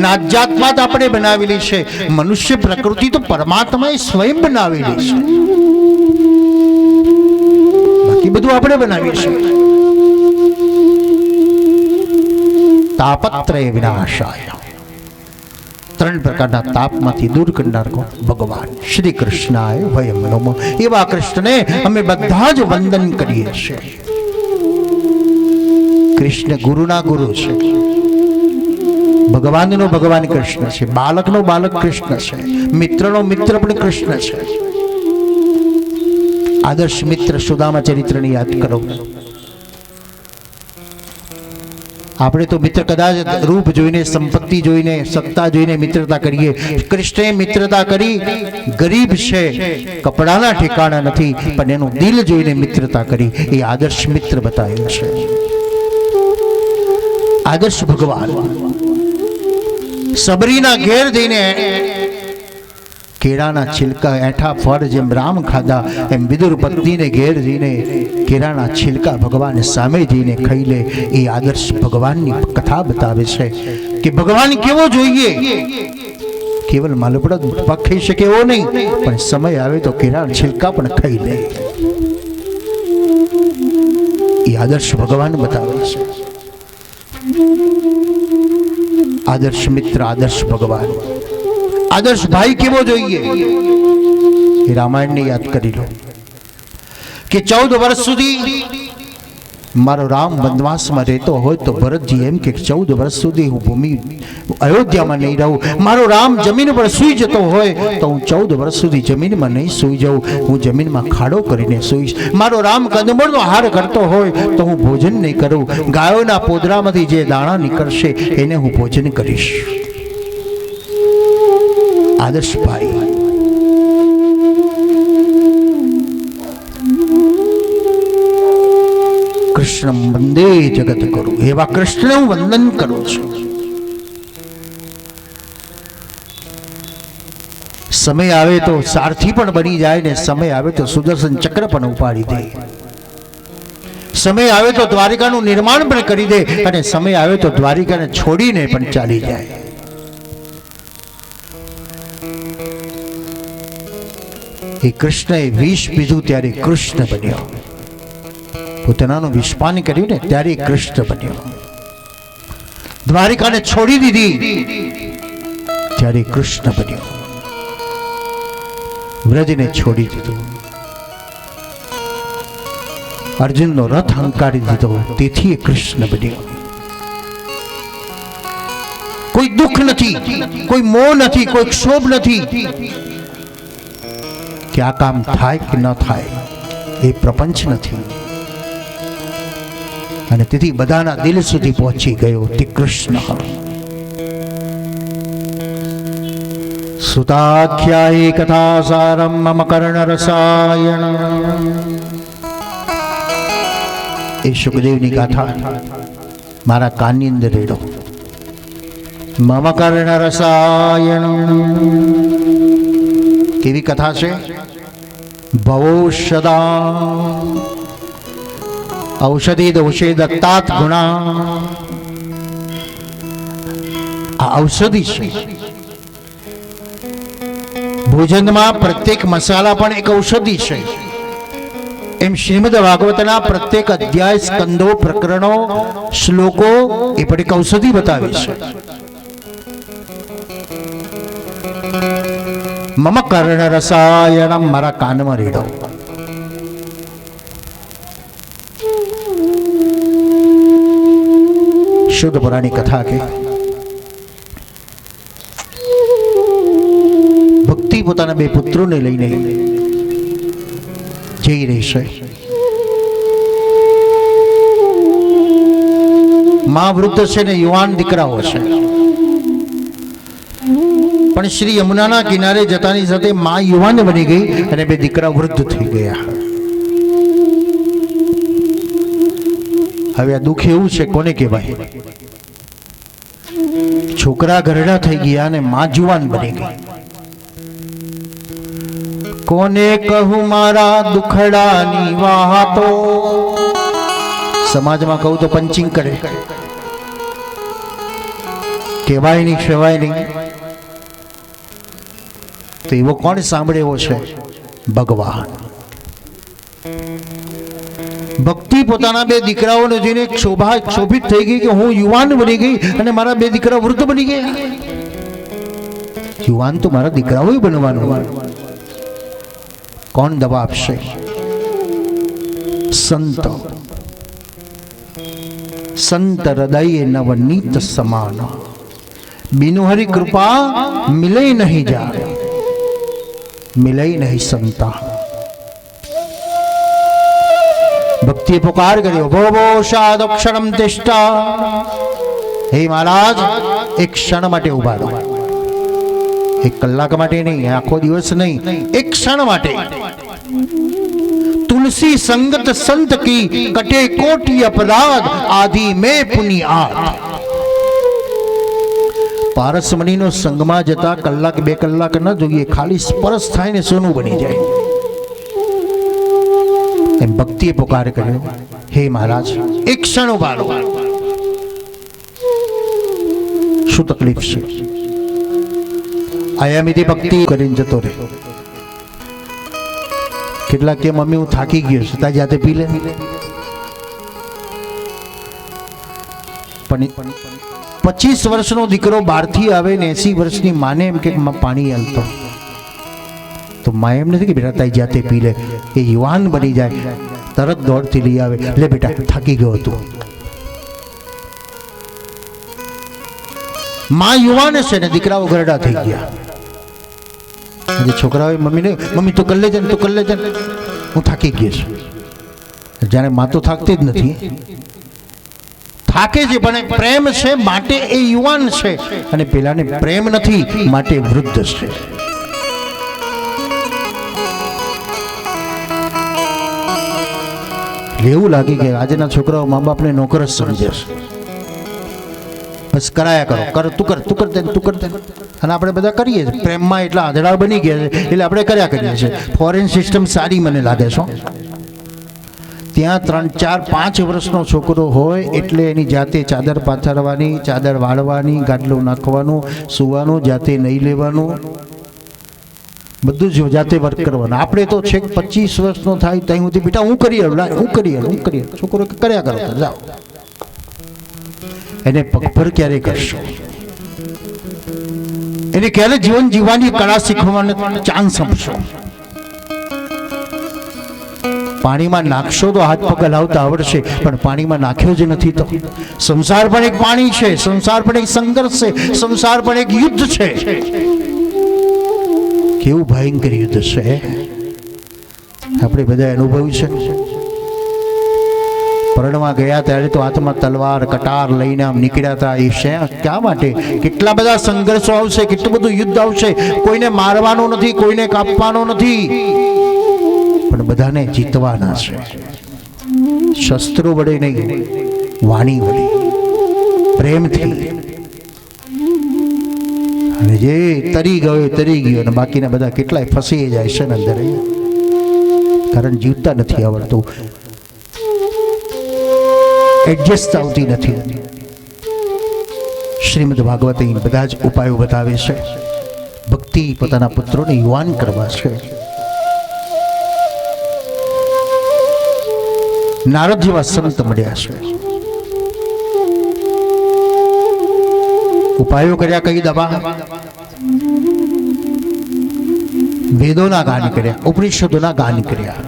નાત જાતપાત આપણે બનાવેલી છે, મનુષ્ય પ્રકૃતિ તો પરમાત્માએ સ્વયં બનાવેલી છે, બાકી બધું આપણે બનાવીએ છીએ. તાપત્રય વિનાશાય, ત્રણ પ્રકારના તાપમાંથી દૂર કરનાર કોણ? ભગવાન શ્રી કૃષ્ણાય વયમ નમઃ. એવા કૃષ્ણને અમે બધા જ વંદન કરીએ છીએ. કૃષ્ણ ગુરુના ગુરુ છે, ભગવાનનો ભગવાન કૃષ્ણ છે, બાલકનો બાલક કૃષ્ણ છે, મિત્રનો મિત્ર પણ કૃષ્ણ છે. આદર્શ મિત્ર સુદામા ચરિત્રને યાદ કરો. આપણે તો મિત્ર કદાચ રૂપ જોઈને, સંપત્તિ જોઈને, સત્તા જોઈને મિત્રતા કરીએ. કૃષ્ણે મિત્રતા કરી. ગરીબ છે, કપડાના ઠેકાણા નથી, પણ એનું દિલ જોઈને મિત્રતા કરી. એ આદર્શ મિત્ર બતાવ્યો છે, આદર્શ ભગવાન. સબરીના ઘેર જઈને કેળાના છિલકા એઠા ફળ જેમ રામ ખાધા, એમ વિદુર પત્નીને ઘેર જઈને કેળાના છિલકા ભગવાન સામે જઈને ખાઈ લે. એ આદર્શ ભગવાનની કથા બતાવે છે કે ભગવાન કેવો જોઈએ. કેવલ માલપડા પાક ખાઈ શકે એવો નહીં, પણ સમય આવે તો કેળાના છિલકા પણ ખાઈ લે. એ આદર્શ ભગવાન બતાવે છે. આદર્શ મિત્ર, આદર્શ ભગવાન, આદર્શ ભાઈ કેવો જોઈએ એ રામાયણને યાદ કરી લો કે 14 વર્ષ સુધી મારો રામ વનવાસમાં રહેતો હોય તો ભરતજી એમ કે 14 વર્ષ સુધી હું ભૂમિ અયોધ્યામાં નહીં રહું. મારો રામ જમીન પર સૂઈ જતો હોય તો હું 14 વર્ષ સુધી જમીનમાં નહીં સૂઈ જાઉં, હું જમીનમાં ખાડો કરીને સૂઈશ. મારો રામ કંદમૂળનો હાર કરતો હોય તો હું ભોજન નહીં કરું, ગાયોના પોદરામાંથી જે દાણા નીકળશે એને હું ભોજન કરીશ. આદર્શ ભાઈ. કૃષ્ણ વંદે જગત કરું, એવા કૃષ્ણ હું વંદન કરું છું. સમય આવે તો સારથી પણ બની જાય ને સમય આવે તો સુદર્શન ચક્ર પણ ઉપાડી દે. સમય આવે તો દ્વારિકાનું નિર્માણ પણ કરી દે અને સમય આવે તો દ્વારિકાને છોડીને પણ ચાલી જાય. એ કૃષ્ણએ વિષ પીધું ત્યારે કૃષ્ણ બન્યો, પોતાનું વિષપાન કર્યું ને ત્યારે કૃષ્ણ બન્યો. દ્વારિકાને છોડી દીધી ત્યારે કૃષ્ણ બન્યો. વ્રજને છોડી દીધું, અર્જુનનો રથ હંકારી દીધો તેથી કૃષ્ણ બન્યો. કોઈ દુઃખ નથી, કોઈ મોહ નથી, કોઈ ક્ષોભ નથી કે આ કામ થાય કે ન થાય, એ પ્રપંચ નથી. અને તેથી બધાના દિલ સુધી પહોંચી ગયો તે કૃષ્ણ. સુતાખ્યાયી કથા સારમ મમ કર્ણ રસાયણ. એ સુખદેવની ગાથા મારા કાનની અંદર રેડો. મમ કર્ણ રસાયણ કેવી કથા છે? ભવૌષધા ઔષધિ દોષે દત્તાત ગુણા. આ ઔષધિ છે. ભોજનમાં પ્રત્યેક મસાલા પણ એક ઔષધિ છે. એમ શ્રીમદ ભાગવતના પ્રત્યેક અધ્યાય, સ્કંદો, પ્રકરણો, શ્લોકો એ પણ એક ઔષધિ બતાવે છે. મમ કર્ણ રસાયણમ, મારા કાનમાં રેડો. શુદ્ધ પુરાણી કથા કે ભક્તિ પોતાના બે પુત્રોને લઈને જઈ રહી છે. માં વૃદ્ધ છે ને યુવાન દીકરાઓ છે, પણ શ્રી યમુનાના કિનારે જતાની સાથે માં યુવાન બની ગઈ અને બે દીકરા વૃદ્ધ થઈ ગયા. હવે આ દુઃખ એવું છે, કોને કહેવાય? છોકરા ઘરડા થઈ ગયા અને માં જુવાન બની ગઈ. કોને કહું મારા દુખડાની વાતો? સમાજમાં કહું તો પંચિંગ કરે, કહેવાય નહીં, કહેવાય નહીં. તો એવો કોણ સાંભળે એવો છે? ભગવાન. ભક્તિ પોતાના બે દીકરાઓને જોઈને ક્ષોભિત થઈ ગઈ કે હું યુવાન બની ગઈ અને મારા બે દીકરા વૃદ્ધ બની ગયા. યુવાન તો મારા દીકરાઓ બનવાનું. કોણ દવા આપશે? સંત. સંત હૃદય નવનીત સમાન, बिनु हरि कृपा मिले नहीं जा, मिले नहीं संता. भक्ति पुकार करियो, भो भो शाद क्षणम तिष्ठा. हे महाराज, एक क्षण माटे उभा रहो. एक कलाक माटे नहीं, आखो दिवस नहीं, एक क्षण माटे. तुलसी संगत संत की कटे कोटि अपराध, आदि में पुनियाद. પારસમણી નો સંગમાં જતા કલાક બે કલાક ન જોઈએ, ખાલી સ્પર્શ થાય ને સોનું બની જાય. એમ ભક્તિએ પુકાર કર્યો, હે મહારાજ એક ક્ષણ ઉભા રહો. શું તકલીફ છે? આયામીથી ભક્તિ કરીને જતો રહે. કેટલાક કે મમ્મી હું થાકી ગયો છું, તારી જાતે પી લે. પણ 25 વર્ષનો દીકરો બહારથી આવે ને 80 વર્ષની માને એમ કે પાણી હાલતો, તો માં એમ નથી કે બેટા તારી જાતે પી લે. એ યુવાન બની જાય, તરત દોડથી લઈ આવે, લે બેટા થાકી ગયો હતો. માં યુવાન છે ને દીકરાઓ ઘરડા થઈ ગયા. આજે છોકરાઓ મમ્મીને, મમ્મી તું કર લેજે ને, તું કર લેજે ને, હું થાકી ગયો છું. જાણે માં તો થાકતી જ નથી, થાકે છે, પણ પ્રેમ છે માટે એ યુવાન છે, અને પેલાને પ્રેમ નથી માટે વૃદ્ધ છે. એવું લાગે કે આજના છોકરાઓ મા બાપને નોકર જ સમજે છે. બસ કરાયા કરો, કર તું કર, તું કર દે, તું કર દે. અને આપણે બધા કરીએ છીએ પ્રેમમાં, એટલા આંધળા બની ગયા છે એટલે આપણે કર્યા કરીએ છીએ. ફોરેન સિસ્ટમ સારી મને લાગે છે. ત્યાં 3, 4, 5 વર્ષનો છોકરો હોય એટલે એની જાતે ચાદર પાથરવાની, ચાદર વાળવાની, ગાડલું નાખવાનું, સુવાનું, જાતે નહીં લેવાનું, બધું જ જાતે વર્ક કરવાનું. આપણે તો છેક 25 વર્ષનો થાય ત્યાં સુધી બેટા હું કરી આવું, હું કરી આવું, હું કરી આવું. છોકરો કર્યા કરો, જાઓ. એને પગભર ક્યારે કરશો? એને ક્યારે જીવન જીવવાની કળા શીખવાનો ચાન્સ આપશો? પાણીમાં નાખશો તો હાથ પગ હલાવતા આવડશે, પણ પાણીમાં નાખ્યો જ નથી તો. સંસાર પણ એક પાણી છે, સંસાર પણ એક સંઘર્ષ છે, સંસાર પણ એક યુદ્ધ છે. કેવું ભયંકર યુદ્ધ છે, આપણે બધા અનુભવ્યું છે. પરણવા ગયા ત્યારે તો હાથમાં તલવાર કટાર લઈને આમ નીકળ્યા હતા. એ છે ક્યાં માટે? કેટલા બધા સંઘર્ષો આવશે, કેટલું બધું યુદ્ધ આવશે. કોઈને મારવાનો નથી, કોઈને કાપવાનો નથી, પણ બધાને જીતવાના છે. શસ્ત્રો વડે નહીં, વાણી વડે, પ્રેમથી. અને જે તરી ગયો તરી ગયો, અને બાકીના બધા કેટલાય ફસી જાય છે ને અંદર, કારણ જીવતા નથી આવડતું, એડજસ્ટ આવતી નથી. શ્રીમદ ભાગવત બધા જ ઉપાયો બતાવે છે. ભક્તિ પોતાના પુત્રોને યુવાન કરવા છે. નારદ જેવા સંત મળ્યા છે, ઉપાયો કર્યા. કઈ દવા? વેદોના ગાન કર્યા, ઉપનિષદોના ગાન કર્યા,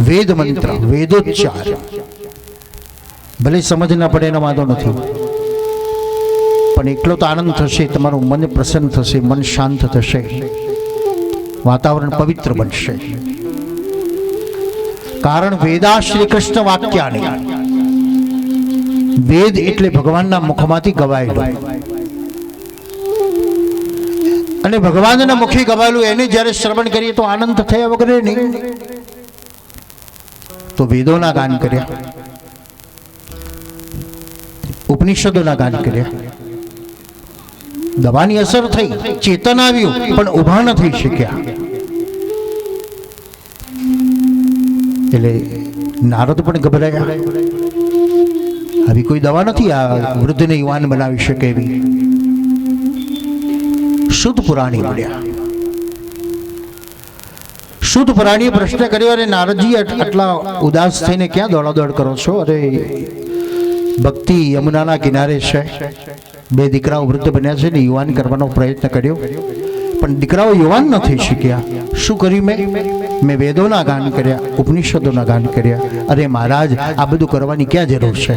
વેદ મંત્ર, વેદોચ્ચાર. ભલે સમજ ના પડે એનો વાંધો નથી, પણ પણ એકલો તો આનંદ થશે, તમારું મન પ્રસન્ન થશે, મન શાંત થશે, વાતાવરણ પવિત્ર બનશે. કારણ વેદા શ્રી કૃષ્ણ વાક્યાની, વેદ એટલે ભગવાનના મુખમાંથી ગવાયેલું, અને ભગવાનના મુખે ગવાયેલું એને જ્યારે શ્રવણ કરીએ તો આનંદ થયા વગર નહીં. તો વેદોના ગાન કર્યા, ઉપનિષદોના ગાન કર્યા, દવાની અસર થઈ, ચેતન આવ્યું, પણ ઊભા ન થઈ શક્યા. એટલે નારદ પણ ગભરાયા. આવી કોઈ દવા નથી આ વૃદ્ધને યુવાન બનાવી શકે એવી. શુદ્ધ પુરાણી મળ્યા. શુદ્ધ પુરાણીએ પ્રશ્ન કર્યો, અરે નારદજી આટલા ઉદાસ થઈને ક્યાં દોડાદોડ કરો છો? અરે ભક્તિ યમુનાના કિનારે છે, બે દીકરાઓ વૃદ્ધ બન્યા છે ને યુવાન કરવાનો પ્રયત્ન કર્યો, પણ દીકરાઓ યુવાન ન થઈ શક્યા. શું કર્યું મેં વેદોના ગાન કર્યા, ઉપનિષદોના ગાન કર્યા. અરે મહારાજ, આ બધું કરવાની ક્યાં જરૂર છે?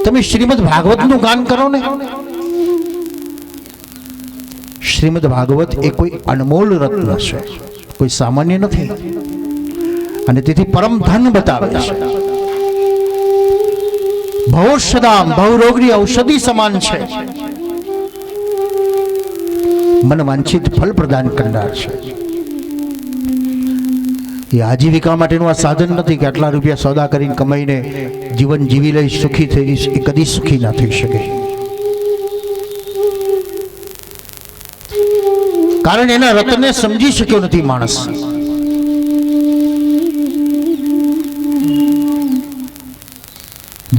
તમે શ્રીમદ ભાગવતનું ગાન કરો ને. શ્રીમદ ભાગવત એ કોઈ અનમોલ રત્ન છે, કોઈ સામાન્ય નથી, અને તેથી પરમ ધન બતાવે છે. ભવૌષધામ, ભવરોગની ઔષધિ સમાન છે, મન વાંછિત ફલ પ્રદાન કરનાર છે. એ આજીવિકા માટેનું આ સાધન નથી કે આટલા રૂપિયા સોદા કરીને કમાઈને જીવન જીવી લઈ સુખી થઈ, એ કદી સુખી ના થઈ શકે. કારણ એના રત્નને સમજી શક્યો નથી માણસ.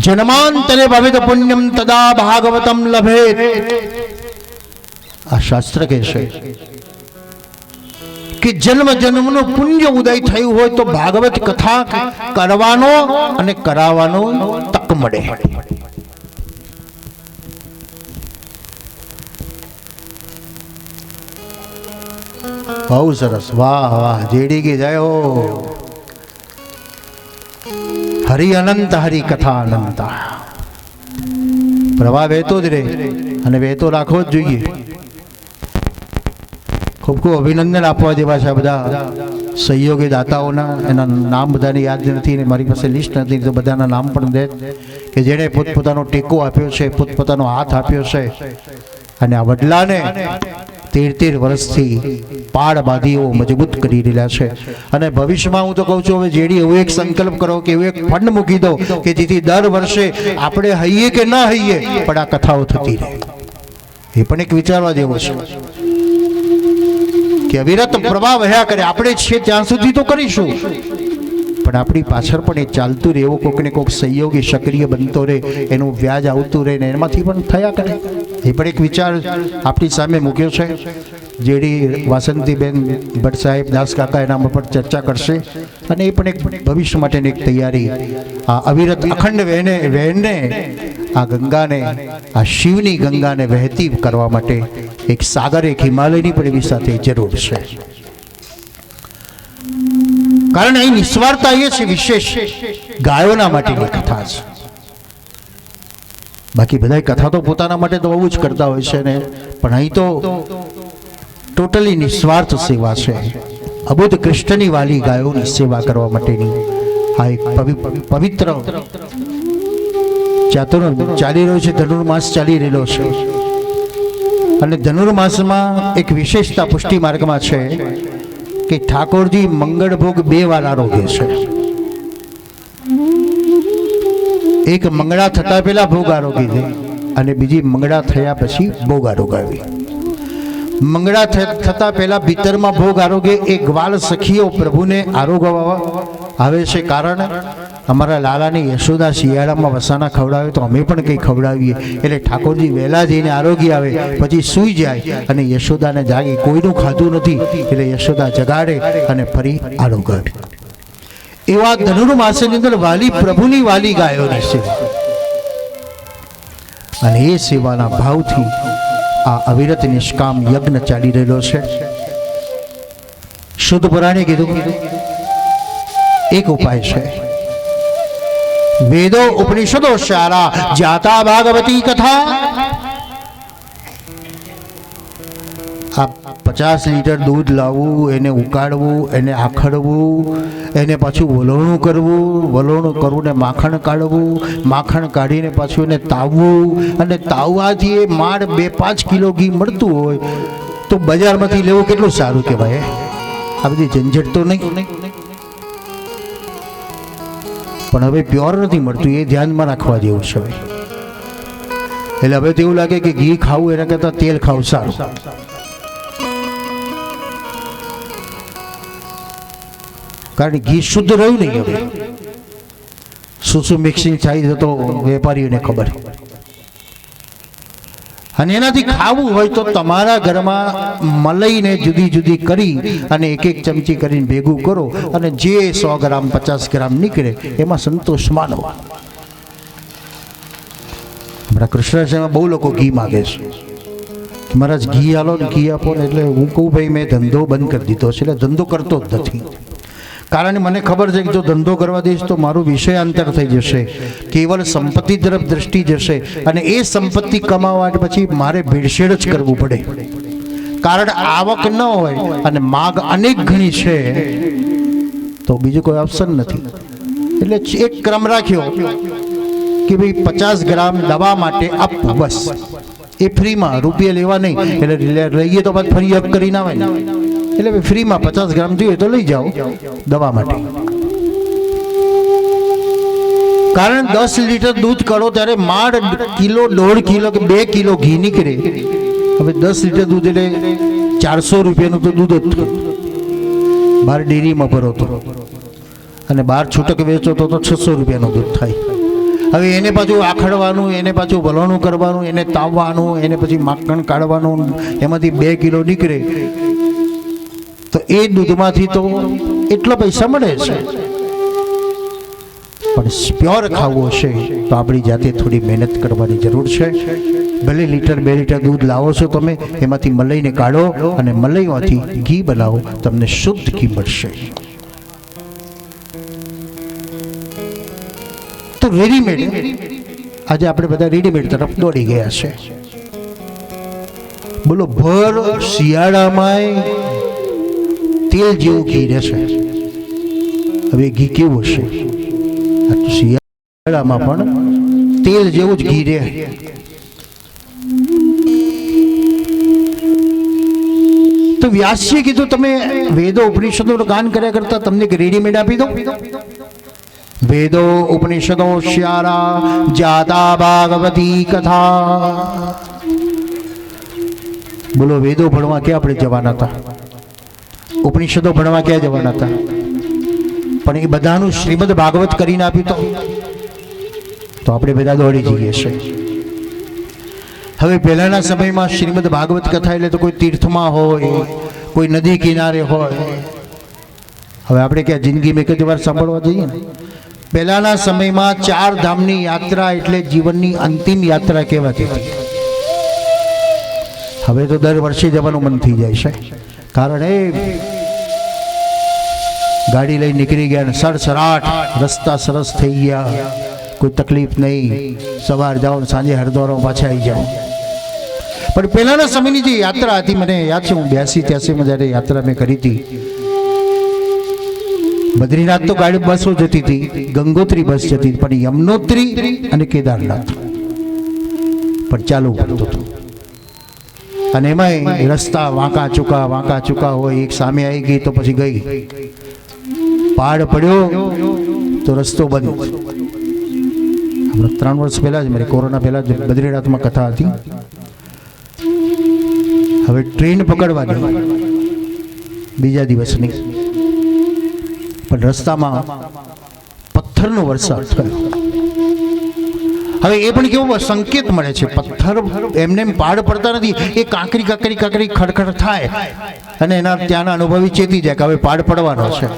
જન્માંતરે ભવેત પુણ્યમ તદા ભાગવતમ લભેત. આ શાસ્ત્ર કહે છે કે જન્મ જન્મનું પુણ્ય ઉદય થયું હોય તો ભાગવત કથા કરવાનો અને કરાવવાનો તક મળે. બહુ સરસ, વાહ વાહ, જેડી કે જય હો. હરિ અનંત, હરિ કથા અનંત. પ્રવાહ વહેતો જ રહે અને વહેતો રાખવો જ જોઈએ. ખૂબ ખૂબ અભિનંદન આપવા જેવા છે બધા સહયોગી દાતાઓના. એના નામ બધાને યાદ નથી ને મારી પાસે લિસ્ટ નથી, તો બધાના નામ પણ દે કે જેણે પોતપોતાનો ટેકો આપ્યો છે, પોતપોતાનો હાથ આપ્યો છે, અને આ વડલાને 13 વર્ષથી પાડ બાંધીઓ મજબૂત કરી રહેલા છે. અને ભવિષ્યમાં હું તો કહું છું, હવે જેડી એવો એક સંકલ્પ કરો કે એવું એક ફંડ મૂકી દો કે જેથી દર વર્ષે આપણે હૈયે કે ન હૈયે પણ આ કથાઓ થતી રહે. એ પણ એક વિચારવા જેવો છે કે અવિરત પ્રવાહ વહ્યા કરે. આપણે છીએ ત્યાં સુધી તો કરીશું, પણ આપણી પાછળ પણ એ ચાલતું રહે, એવો કોઈકને કોઈક સહયોગી સક્રિય બનતો રહે, એનું વ્યાજ આવતું રહે ને એમાંથી પણ થયા કરે. એ પણ એક વિચાર આપણી સામે મૂક્યો છે. જેડી વાસંતીબેન ભટ્ટ સાહેબ, દાસ કાકા એના પર ચર્ચા કરશે, અને એ પણ એક ભવિષ્ય માટેની એક તૈયારી. આ અવિરત અખંડ વહેને આ ગંગાને, આ શિવની ગંગાને વહેતી કરવા માટે એક સાગર, એક હિમાલયની પણ એવી સાથે જરૂર છે. કારણ અહીં નિસ્વાર્થતા એ છે, વિશેષ ગાયોના માટેની કથા છે. બાકી બધા કથા તો પોતાના માટે તો બહુ જ કરતા હોય છે ને, પણ અહીં તો ટોટલી નિસ્વાર્થ સેવા છે. અબુધ કૃષ્ણની વાલી ગાયોની સેવા કરવા માટેની આ એક પવિત્ર ચાલી રહ્યો છે. ધનુર્માસ ચાલી રહેલો છે, અને ધનુર્માસમાં એક વિશેષતા પુષ્ટિ માર્ગમાં છે કે ઠાકોરજી મંગળ ભોગ 2 વાર આરોગ્ય છે. એક મંગળા થતા પહેલા ભોગ આરોગી દે, અને બીજી મંગળા થયા પછી ભોગ આરોગાવી. મંગળા થતા પહેલા ભીતરમાં ભોગ આરોગે એ ગ્વાલ સખીઓ પ્રભુને આરોગવા આવે છે. કારણ અમારા લાલાની યશોદા શિયાળામાં વસાણા ખવડાવે તો અમે પણ કંઈ ખવડાવીએ. એટલે ઠાકોરજી વહેલા જઈને આરોગી આવે, પછી સૂઈ જાય અને યશોદાને જાગી. કોઈનું ખાધું નથી એટલે યશોદા જગાડે અને ફરી આરોગાવે. એવા ધનુર્માસની અંદર વાલી પ્રભુની વાલી ગાયોની સેવા, અને એ સેવાના ભાવથી આ અવિરત નિષ્કામ યજ્ઞ ચાલી રહેલો છે. શુદ્ધ પુરાણે કીધું એક ઉપાય છે વેદો ઉપનિષદો સારા જાતા ભાગવતી કથા. આ 50 લીટર દૂધ લાવવું, એને ઉકાળવું, એને આખડવું, એને પાછું વલોણું કરવું ને માખણ કાઢવું, માખણ કાઢીને પાછું એને તાવવું, અને તાવવાથી એ માંડ 2-5 કિલો ઘી મળતું હોય તો બજારમાંથી લેવું કેટલું સારું કહેવાય. આ બધી ઝંઝટ તો નહીં. પણ હવે પ્યોર નથી મળતું, એ ધ્યાનમાં રાખવા જેવું છે. એટલે હવે તો એવું લાગે કે ઘી ખાવું એના કરતાં તેલ ખાવું સારું. કારણ ઘી શુદ્ધ રહ્યું નહીં. હવે શું મિક્સિંગ થાય તો વેપારીઓને ખબર. અને એનાથી ખાવું હોય તો તમારા ઘરમાં મલાઈને જુદી જુદી કરી અને એક ચમચી કરીને ભેગું કરો, અને જે 100 ગ્રામ 50 ગ્રામ નીકળે એમાં સંતોષ માનો. હમણાં કૃષ્ણાષ્ટમીમાં બહુ લોકો ઘી માગે છે. મહારાજ ઘી આલો ને ઘી આપો ને. એટલે હું કહું ભાઈ મેં ધંધો બંધ કરી દીધો છે. એટલે ધંધો કરતો જ નથી. કારણ મને ખબર છે કે જો ધંધો કરવા દઈશ તો મારું વિષયાંતર થઈ જશે, કેવલ સંપત્તિ તરફ દ્રષ્ટિ જશે, અને એ સંપત્તિ કમાવા પછી મારે ભેળસેળ જ કરવું પડે. કારણ આવક ન હોય અને માગ અનેક ઘણી છે તો બીજું કોઈ ઓપ્શન નથી. એટલે એક ક્રમ રાખ્યો કે ભાઈ 50 ગ્રામ દવા માટે આપવું, બસ. એ ફ્રીમાં, રૂપિયા લેવા નહીં. એટલે લઈએ તો પાછું ફરી અપ કરીને આવે ને. એટલે ફ્રીમાં 50 ગ્રામ જોઈએ તો લઈ જાઓ દવા માટે. કારણ 10 લીટર દૂધ કરો ત્યારે માંડ કિલો, 1.5 કિલો કે 2 કિલો ઘી નીકળે. હવે 10 લીટર દૂધ એટલે 400 રૂપિયાનું તો દૂધ જ થયું. બહાર ડેરીમાં ભરો તો, અને બહાર છૂટક વેચો તો 600 રૂપિયાનું દૂધ થાય. હવે એને પાછું આખડવાનું, એને પાછું વલોણું કરવાનું, એને તાવવાનું, એને પછી માખણ કાઢવાનું, એમાંથી 2 કિલો નીકળે તો એ દૂધમાંથી તો એટલા પૈસા મળે છે. પણ પ્યોર ખાવું હશે તો આપણી જાતે થોડી મહેનત કરવાની જરૂર છે. ભલે લીટર 2 લીટર દૂધ લાવો છો તમે, એમાંથી મલાઈને કાઢો અને મલાઈમાંથી ઘી બનાવો, તમને શુદ્ધ ઘી મળશે. તો રેડીમેડ, આજે આપણે બધા રેડીમેડ તરફ દોડી ગયા છે. બોલો, ભર શિયાળામાં તેલ જેવું ઘી રહેશે. હવે ઘી કેવું હશે? શિયાળામાં પણ તેલ જેવું જ ઘી રહે. તો વ્યાસજીએ કીધું તમે વેદો ઉપનિષદોનું ગાન કર્યા કરતા તમને રેડીમેડ આપી દો. વેદો ઉપનિષદો શ્યારા જાતા ભાગવતી કથા. બોલો, વેદો ભણવા ક્યાં આપણે જવાના હતા? ઉપનિષદો ભણવા ક્યાં જવાના હતા? પણ એ બધાનું શ્રીમદ ભાગવત કરીને આપ્યું તો આપણે બધા દોડી જઈએ છીએ. હવે પહેલાના સમયમાં શ્રીમદ ભાગવત કથા એટલે તો કોઈ તીર્થમાં હોય, કોઈ નદી કિનારે હોય. હવે આપણે ક્યાં જિંદગીમાં એક જ વાર સાંભળવા જઈએ ને. પહેલાના સમયમાં 4 ધામની યાત્રા એટલે જીવનની અંતિમ યાત્રા કહેવાતી હતી. હવે તો દર વર્ષે જવાનું મન થઈ જાય છે. કારણ એ ગાડી લઈ નીકળી ગયા ને સડસડાટ, રસ્તા સરસ થઈ ગયા, કોઈ તકલીફ નહીં. સવાર જાઓ સાંજે હરદ્વારો પાછા આવી જાઓ. પણ પહેલાના સમયની જે યાત્રા હતી, મને યાદ છે, હું 82-83માં જ્યારે યાત્રા મેં કરી હતી. બદ્રીનાથ તો ગાડી બસો જતી હતી, ગંગોત્રી બસ જતી હતી, પણ યમનોત્રી અને કેદારનાથ પણ ચાલુ પડતું હતું. અને એમાંય રસ્તા વાંકા ચૂકા હોય. એક સામે આવી ગઈ તો પછી ગઈ, પહાડ પડ્યો તો રસ્તો બંધ. હમણાં 3 વર્ષ પહેલા જ, મારી કોરોના પહેલા જ બદ્રીનાથમાં કથા હતી. હવે ટ્રેન પકડવાની બીજા દિવસની, પણ રસ્તામાં પથ્થરનો વરસાદ થયો. હવે એ પણ કેવો સંકેત મળે છે, પથ્થર એમને પહાડ પડતા નથી, એ કાંકરી ખડખડ થાય અને એના ત્યાંના અનુભવી ચેતી જાય કે હવે પહાડ પડવાનો છે.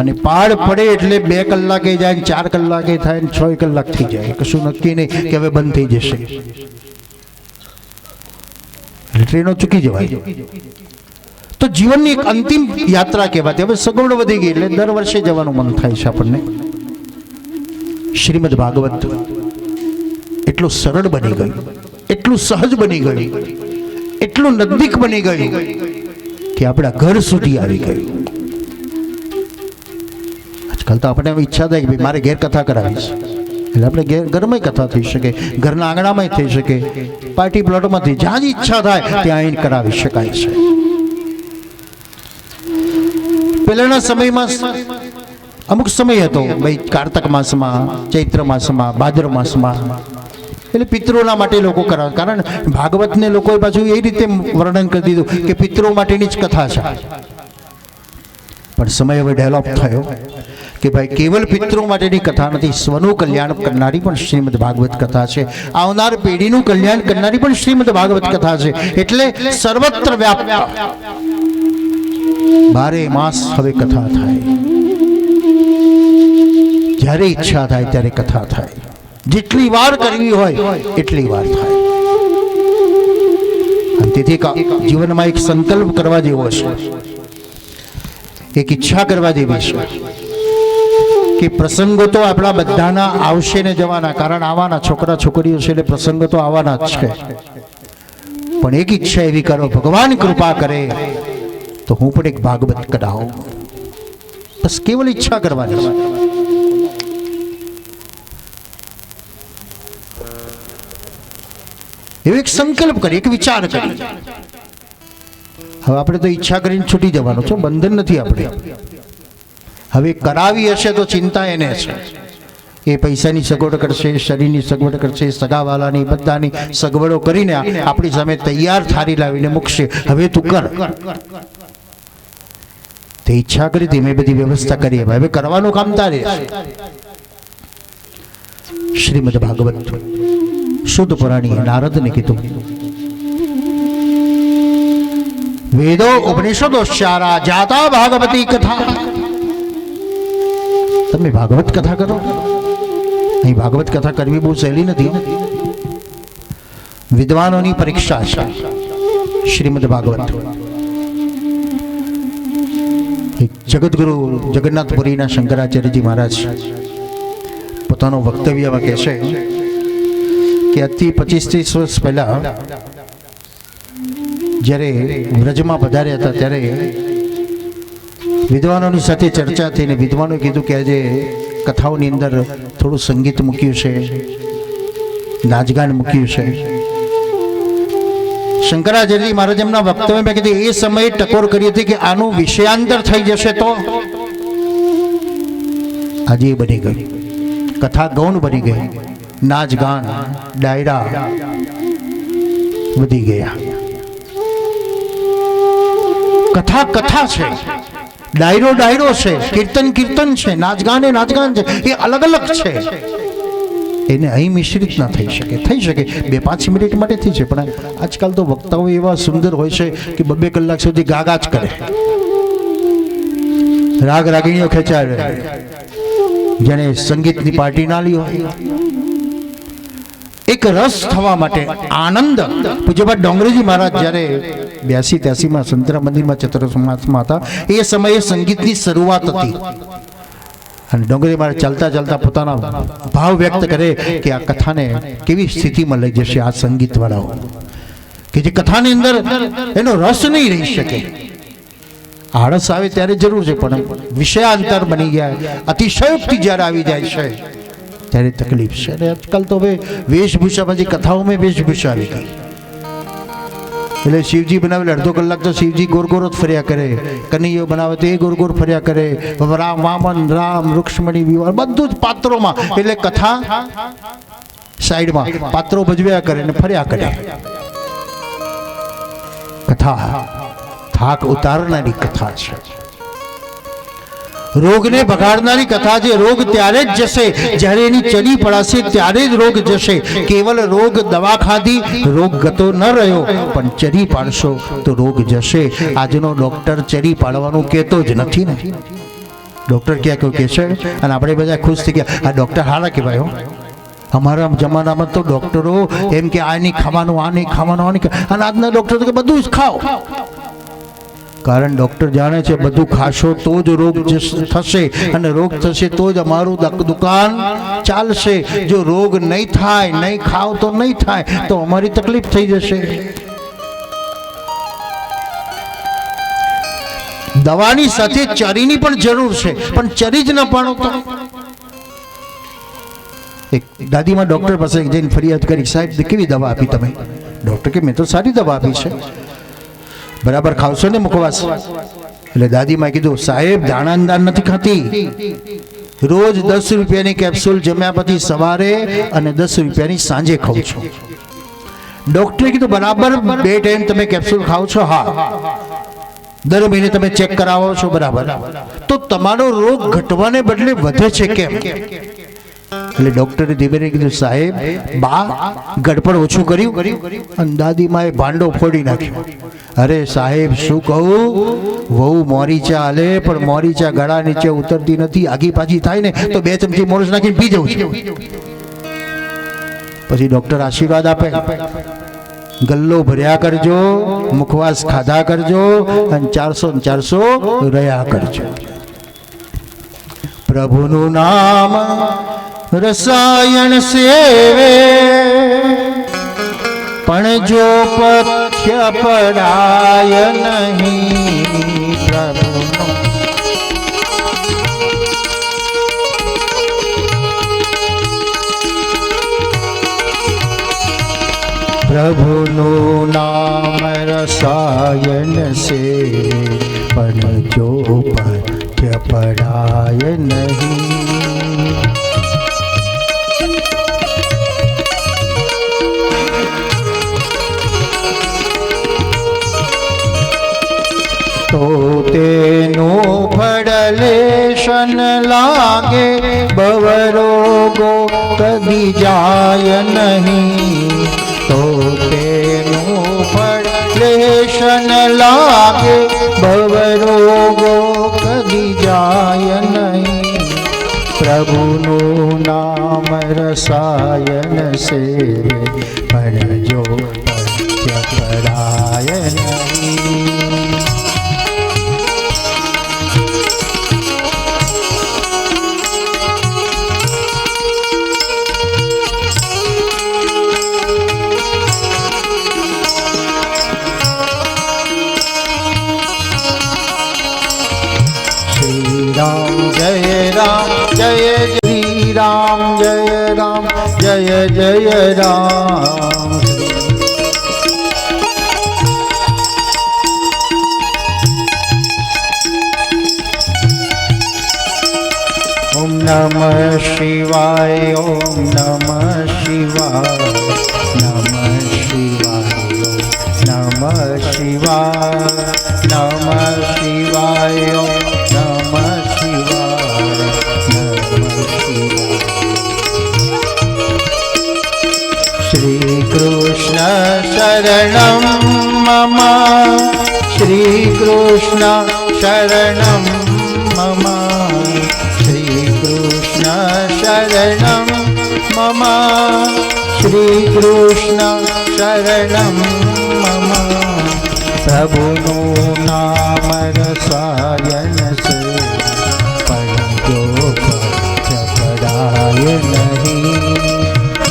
અને પહાડ પડે એટલે 2 કલાકે જાય, 4 કલાકે થાય, 6 કલાક થઈ જાય, કશું નક્કી નહીં કે હવે બંધ થઈ જશે. ટ્રેનો ચૂકી જવાય. તો જીવનની એક અંતિમ યાત્રા કહેવાતી. હવે સગવડ વધી ગઈ એટલે દર વર્ષે જવાનું મન થાય છે આપણને. શ્રીમદ ભાગવત એટલું સરળ બની ગયું, એટલું સહજ બની ગયું, એટલું નજીક બની ગયું કે આપણા ઘર સુધી આવી ગયું. આજકાલ તો આપણે ઈચ્છા થાય કે ભાઈ મારે ઘેર કથા કરાવીશ, એટલે આપણે ઘરમાં કથા થઈ શકે, ઘરના આંગણામાં થઈ શકે, પાર્ટી પ્લોટમાંથી જ્યાં જ ઈચ્છા થાય ત્યાં આવીને કરાવી શકાય છે. પહેલાના સમયમાં અમુક સમય હતો ભાઈ, કારતક માસમાં, ચૈત્ર માસમાં, ભાદર માસમાં, એટલે પિતૃઓના માટે લોકો કરાવે. કારણ ભાગવતને લોકોએ પાછું એ રીતે વર્ણન કરી દીધું કે પિતૃઓ માટેની જ કથા છે. પણ સમય હવે ડેવલપ થયો કે ભાઈ કેવલ પિતૃઓ માટેની કથા નથી, સ્વનું કલ્યાણ કરનારી પણ શ્રીમદ ભાગવત કથા છે, આવનાર પેઢીનું કલ્યાણ કરનારી પણ શ્રીમદ ભાગવત કથા છે. એટલે સર્વત્ર વ્યાપ્ત 12 માસ હવે કથા થાય, જ્યારે ઈચ્છા થાય ત્યારે કથા થાય, જેટલી વાર કરવી હોય એટલી વાર થાય. તેથી જીવનમાં એક સંકલ્પ કરવા જેવો છે, એક ઈચ્છા કરવા જેવી છે કે પ્રસંગો તો આપણા બધાના આવશે ને જવાના, કારણ આવવાના છોકરા છોકરીઓ છે એટલે પ્રસંગો તો આવવાના જ છે. પણ એક ઈચ્છા એવી કરો, ભગવાન કૃપા કરે તો હું પણ એક ભાગવત કરાવું. બસ કેવલ ઈચ્છા કરવાની છે. એવો એક સંકલ્પ કરી, એક વિચાર કરી. હવે આપણે તો ઈચ્છા કરીને છૂટી જવાનું છે, બંધન નથી આપણે. હવે કરાવી હશે તો ચિંતા એને છે, એ પૈસાની સગવડ કરશે, શરીરની સગવડ કરશે, સગાવાલાની બધાની સગવડો કરીને આપણી સામે તૈયાર થાળી લાવીને મૂકશે, હવે તું કર. તે ઈચ્છા કરી હતી, મેં બધી વ્યવસ્થા કરી, હવે કરવાનું કામ તારે. શ્રીમદ ભાગવત શુદ્ધ પુરાણી નારદને કીધું, વેદો ઉપનિષદો ચારા જાતા ભાગવતી કથા. તમે ભાગવત કથા કરો. અહીં ભાગવત કથા કરવી બહુ સહેલી નથી, વિદ્વાનોની પરીક્ષા છે. શ્રીમદ ભાગવત જગતગુરુ જગન્નાથપુરીના શંકરાચાર્યજી મહારાજ પોતાનો વક્તવ્યમાં કહે છે કે આજથી 25-30 વર્ષ પહેલા જ્યારે વ્રજમાં પધાર્યા હતા ત્યારે વિદ્વાનોની સાથે ચર્ચા થઈને વિદ્વાનોએ કીધું કે આજે કથાઓની અંદર થોડું સંગીત મૂક્યું છે, નાચગાન મૂક્યું છે. શંકરાચાર્યજી મહારાજ એમના વક્તવ્યમાં કીધું, એ સમયે ટકોર કરી હતી કે આનું વિષયાંતર થઈ જશે તો આજે એ બની ગયું, કથા ગૌણ બની ગઈ, નાચ ગાન ડાયરા વધી ગયા. કથા કથા છે, ડાયરો ડાયરો છે, કીર્તન કીર્તન છે, નાચગાન એ નાચગાન છે, એ અલગ અલગ છે. એને અહીં મિશ્રિત ના થઈ શકે. થઈ શકે 2-5 મિનિટ માટે થઈ છે, પણ આજકાલ તો વક્તાઓ એવા સુંદર હોય છે કે 2 કલાક સુધી ગાગા જ કરે, રાગ રાગીણીઓ ખેંચાય, જેને સંગીતની પાર્ટી ના લી હોય. એક રસ થવા માટે આનંદ. પૂજ્યપાદ ડોંગરેજી મહારાજ જ્યારે 82-83માં સંતરા મંદિરમાં ચતુર્માસમાં હતા, એ સમયે સંગીતની શરૂઆત હતી. અને ડોંગરી મહારાજ ચાલતા ચાલતા પોતાના ભાવ વ્યક્ત કરે કે આ કથાને કેવી સ્થિતિમાં લઈ જશે આ સંગીત વાળાઓ, કે જે કથાની અંદર એનો રસ નહીં રહી શકે. આળસ આવે ત્યારે જરૂર છે, પણ વિષયાંતર બની ગયા, અતિશયોક્તિ જ્યારે આવી જાય છે ત્યારે તકલીફ છે. અને આજકાલ તો હવે વેશભૂષામાં જે કથાઓમાં વેશભૂષા આવી ગઈ, એટલે શિવજી બનાવેલ અડધો કલાક તો શિવજી ગોર ગોર જ ફર્યા કરે, કનૈયો બનાવે તો એ ગોર ગોર ફર્યા કરે, રામ વામન રામ રૂક્ષ્મણી વિવાહ બધું જ પાત્રોમાં, એટલે કથા સાઈડમાં પાત્રો ભજવ્યા કરે ને ફર્યા કરે. કથા થાક ઉતારનારી કથા છે, રોગને ભગાડનારી કથા છે. રોગ ત્યારે જ જશે જ્યારે એની ચરી પડાશે, ત્યારે જ રોગ જશે. કેવલ રોગ દવા ખાધી રોગ ગતો ન રહ્યો, પણ ચરી પાડશો તો રોગ જશે. આજનો ડોક્ટર ચરી પાડવાનું કહેતો જ નથી ને. ડોક્ટર ક્યાં કહે છે, અને આપણે બધા ખુશ થઈ ગયા, આ ડોક્ટર હારા કહેવાય. અમારા જમાનામાં તો ડોક્ટરો એમ કે આ નહીં ખાવાનું, આ નહીં ખાવાનું, આ નહીં, અને આજના ડોક્ટર તો કે બધું જ ખાઓ. કારણ ડૉક્ટર જાણે છે બધું ખાશો તો જ રોગ થશે અને રોગ થશે તો જ અમારું દુકાન ચાલશે. જો રોગ નહીં થાય, નહીં ખાવ તો નહીં થાય તો અમારી તકલીફ થઈ જશે. દવાની સાથે ચરીની પણ જરૂર છે, પણ ચરી જ ન પાડો તો. એક દાદીમાં ડૉક્ટર પાસે જઈને ફરિયાદ કરી, સાહેબ કેવી દવા આપી તમે? ડૉક્ટર કે મેં તો સારી દવા આપી છે, બરાબર ખાવશો ને મુખવાસ? એટલે દાદીમાં કીધું, સાહેબ દાણાદાર નથી ખાતી, રોજ 10 રૂપિયાની કેપ્સ્યુલ જમ્યા પછી સવારે અને 10 રૂપિયાની સાંજે ખાઉં છું. ડૉક્ટરે કીધું બરાબર 2 ટાઈમ તમે કેપ્સ્યુલ ખાઓ છો? હા. દર મહિને તમે ચેક કરાવો છો? બરાબર. તો તમારો રોગ ઘટવાને બદલે વધે છે કેમ? એટલે ડૉક્ટરે ધીમે કીધું, સાહેબ બા ગડપડ ઓછું કર્યું. અને દાદીમાએ ભાંડો ફોડી નાખ્યો. અરે સાહેબ શું કહું, વહુ મોરીચા હાલે પણ મોરીચા ગળા નીચે ઉતરતી નથી, આગી પાછી થાય ને તો 2 ચમચી મોરસ નાખીને પી જવું છે. પછી ડૉક્ટર આશીર્વાદ આપે, ગલ્લો ભર્યા કરજો, મુખવાસ ખાધા કરજો અને 400 ને 400 રહ્યા કરજો. પ્રભુનું નામ રસાયણ સેવે પણ જો પથ્ય પડાય નહીં. પ્રભુનું નામ રસાયણ સેવે પણ જો પથ્ય પડાય નહીં. તો તેનું ફળ લેશન લાગે, ભવરોગો કદી જાય નહીં. તો તેનું ફળ લેશન લાગે, ભવરોગો કદી જાય નહીં. પ્રભુનું નામ રસાયણ સેવે પણ જો પથ્ય પડાય નહીં. जय राम जय श्री राम, जय राम जय जय राम. ओम नमः शिवाय, ओम नमः शिवाय, नमः शिवाय, नमः शिवाय, नमः शिवाय, नमः शिवाय, नमः शिवाय. श्री कृष्ण शरणं मम, श्री कृष्ण शरणं मम, श्री कृष्ण शरणं मम, श्री कृष्ण शरणं मम. प्रभुનું નામ રસાયણ સેવે પણ જો પથ્ય પડાય નહીં.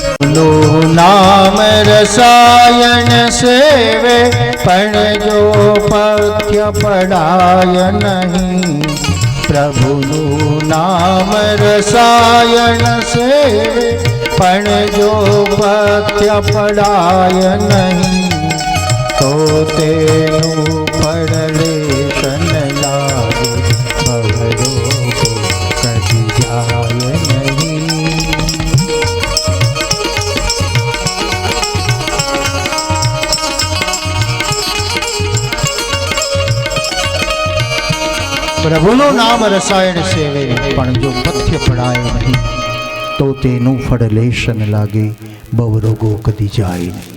પ્રભુનું નામ રસાયણ સેવે પણ જો પથ્ય પડાય નહીં. પ્રભુનું નામ રસાયણ સેવે પણ જો પથ્ય પડાય નહીં. તો તેનું ફળ લેશન લાગે, ભવરોગો કદી જાય નહીં. પ્રભુનું નામ રસાયણ સેવે પણ જો પથ્ય પડાય નહીં. તો તેનું ફળ લેશન લાગે, ભવરોગો કદી જાય નહીં.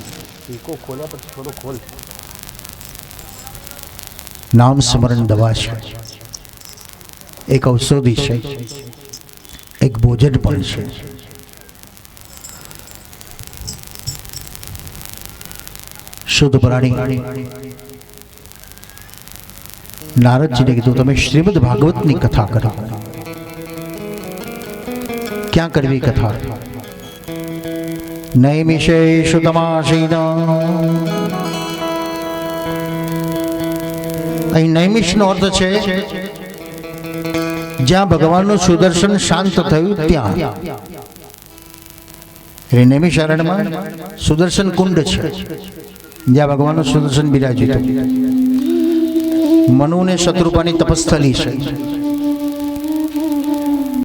નામ સ્મરણ દવા છે, એક ઔષધિ છે, એક ભોજન પણ છે. શુદ્ધ પ્રાણી નારદજીને કીધું તમે શ્રીમદ ભાગવતની કથા કરો. ક્યાં કરવી કથા? નૈમિષેષુ તમાસીન. અહીં નૈમિષનો અર્થ છે જ્યાં ભગવાનનું સુદર્શન શાંત થયું ત્યાં. એટલે નૈમિષારણ્યમાં સુદર્શન કુંડ છે જ્યાં ભગવાનનું સુદર્શન બિરાજ્યું હતું. મનુને શત્રુપાની તપસ્થલી છે.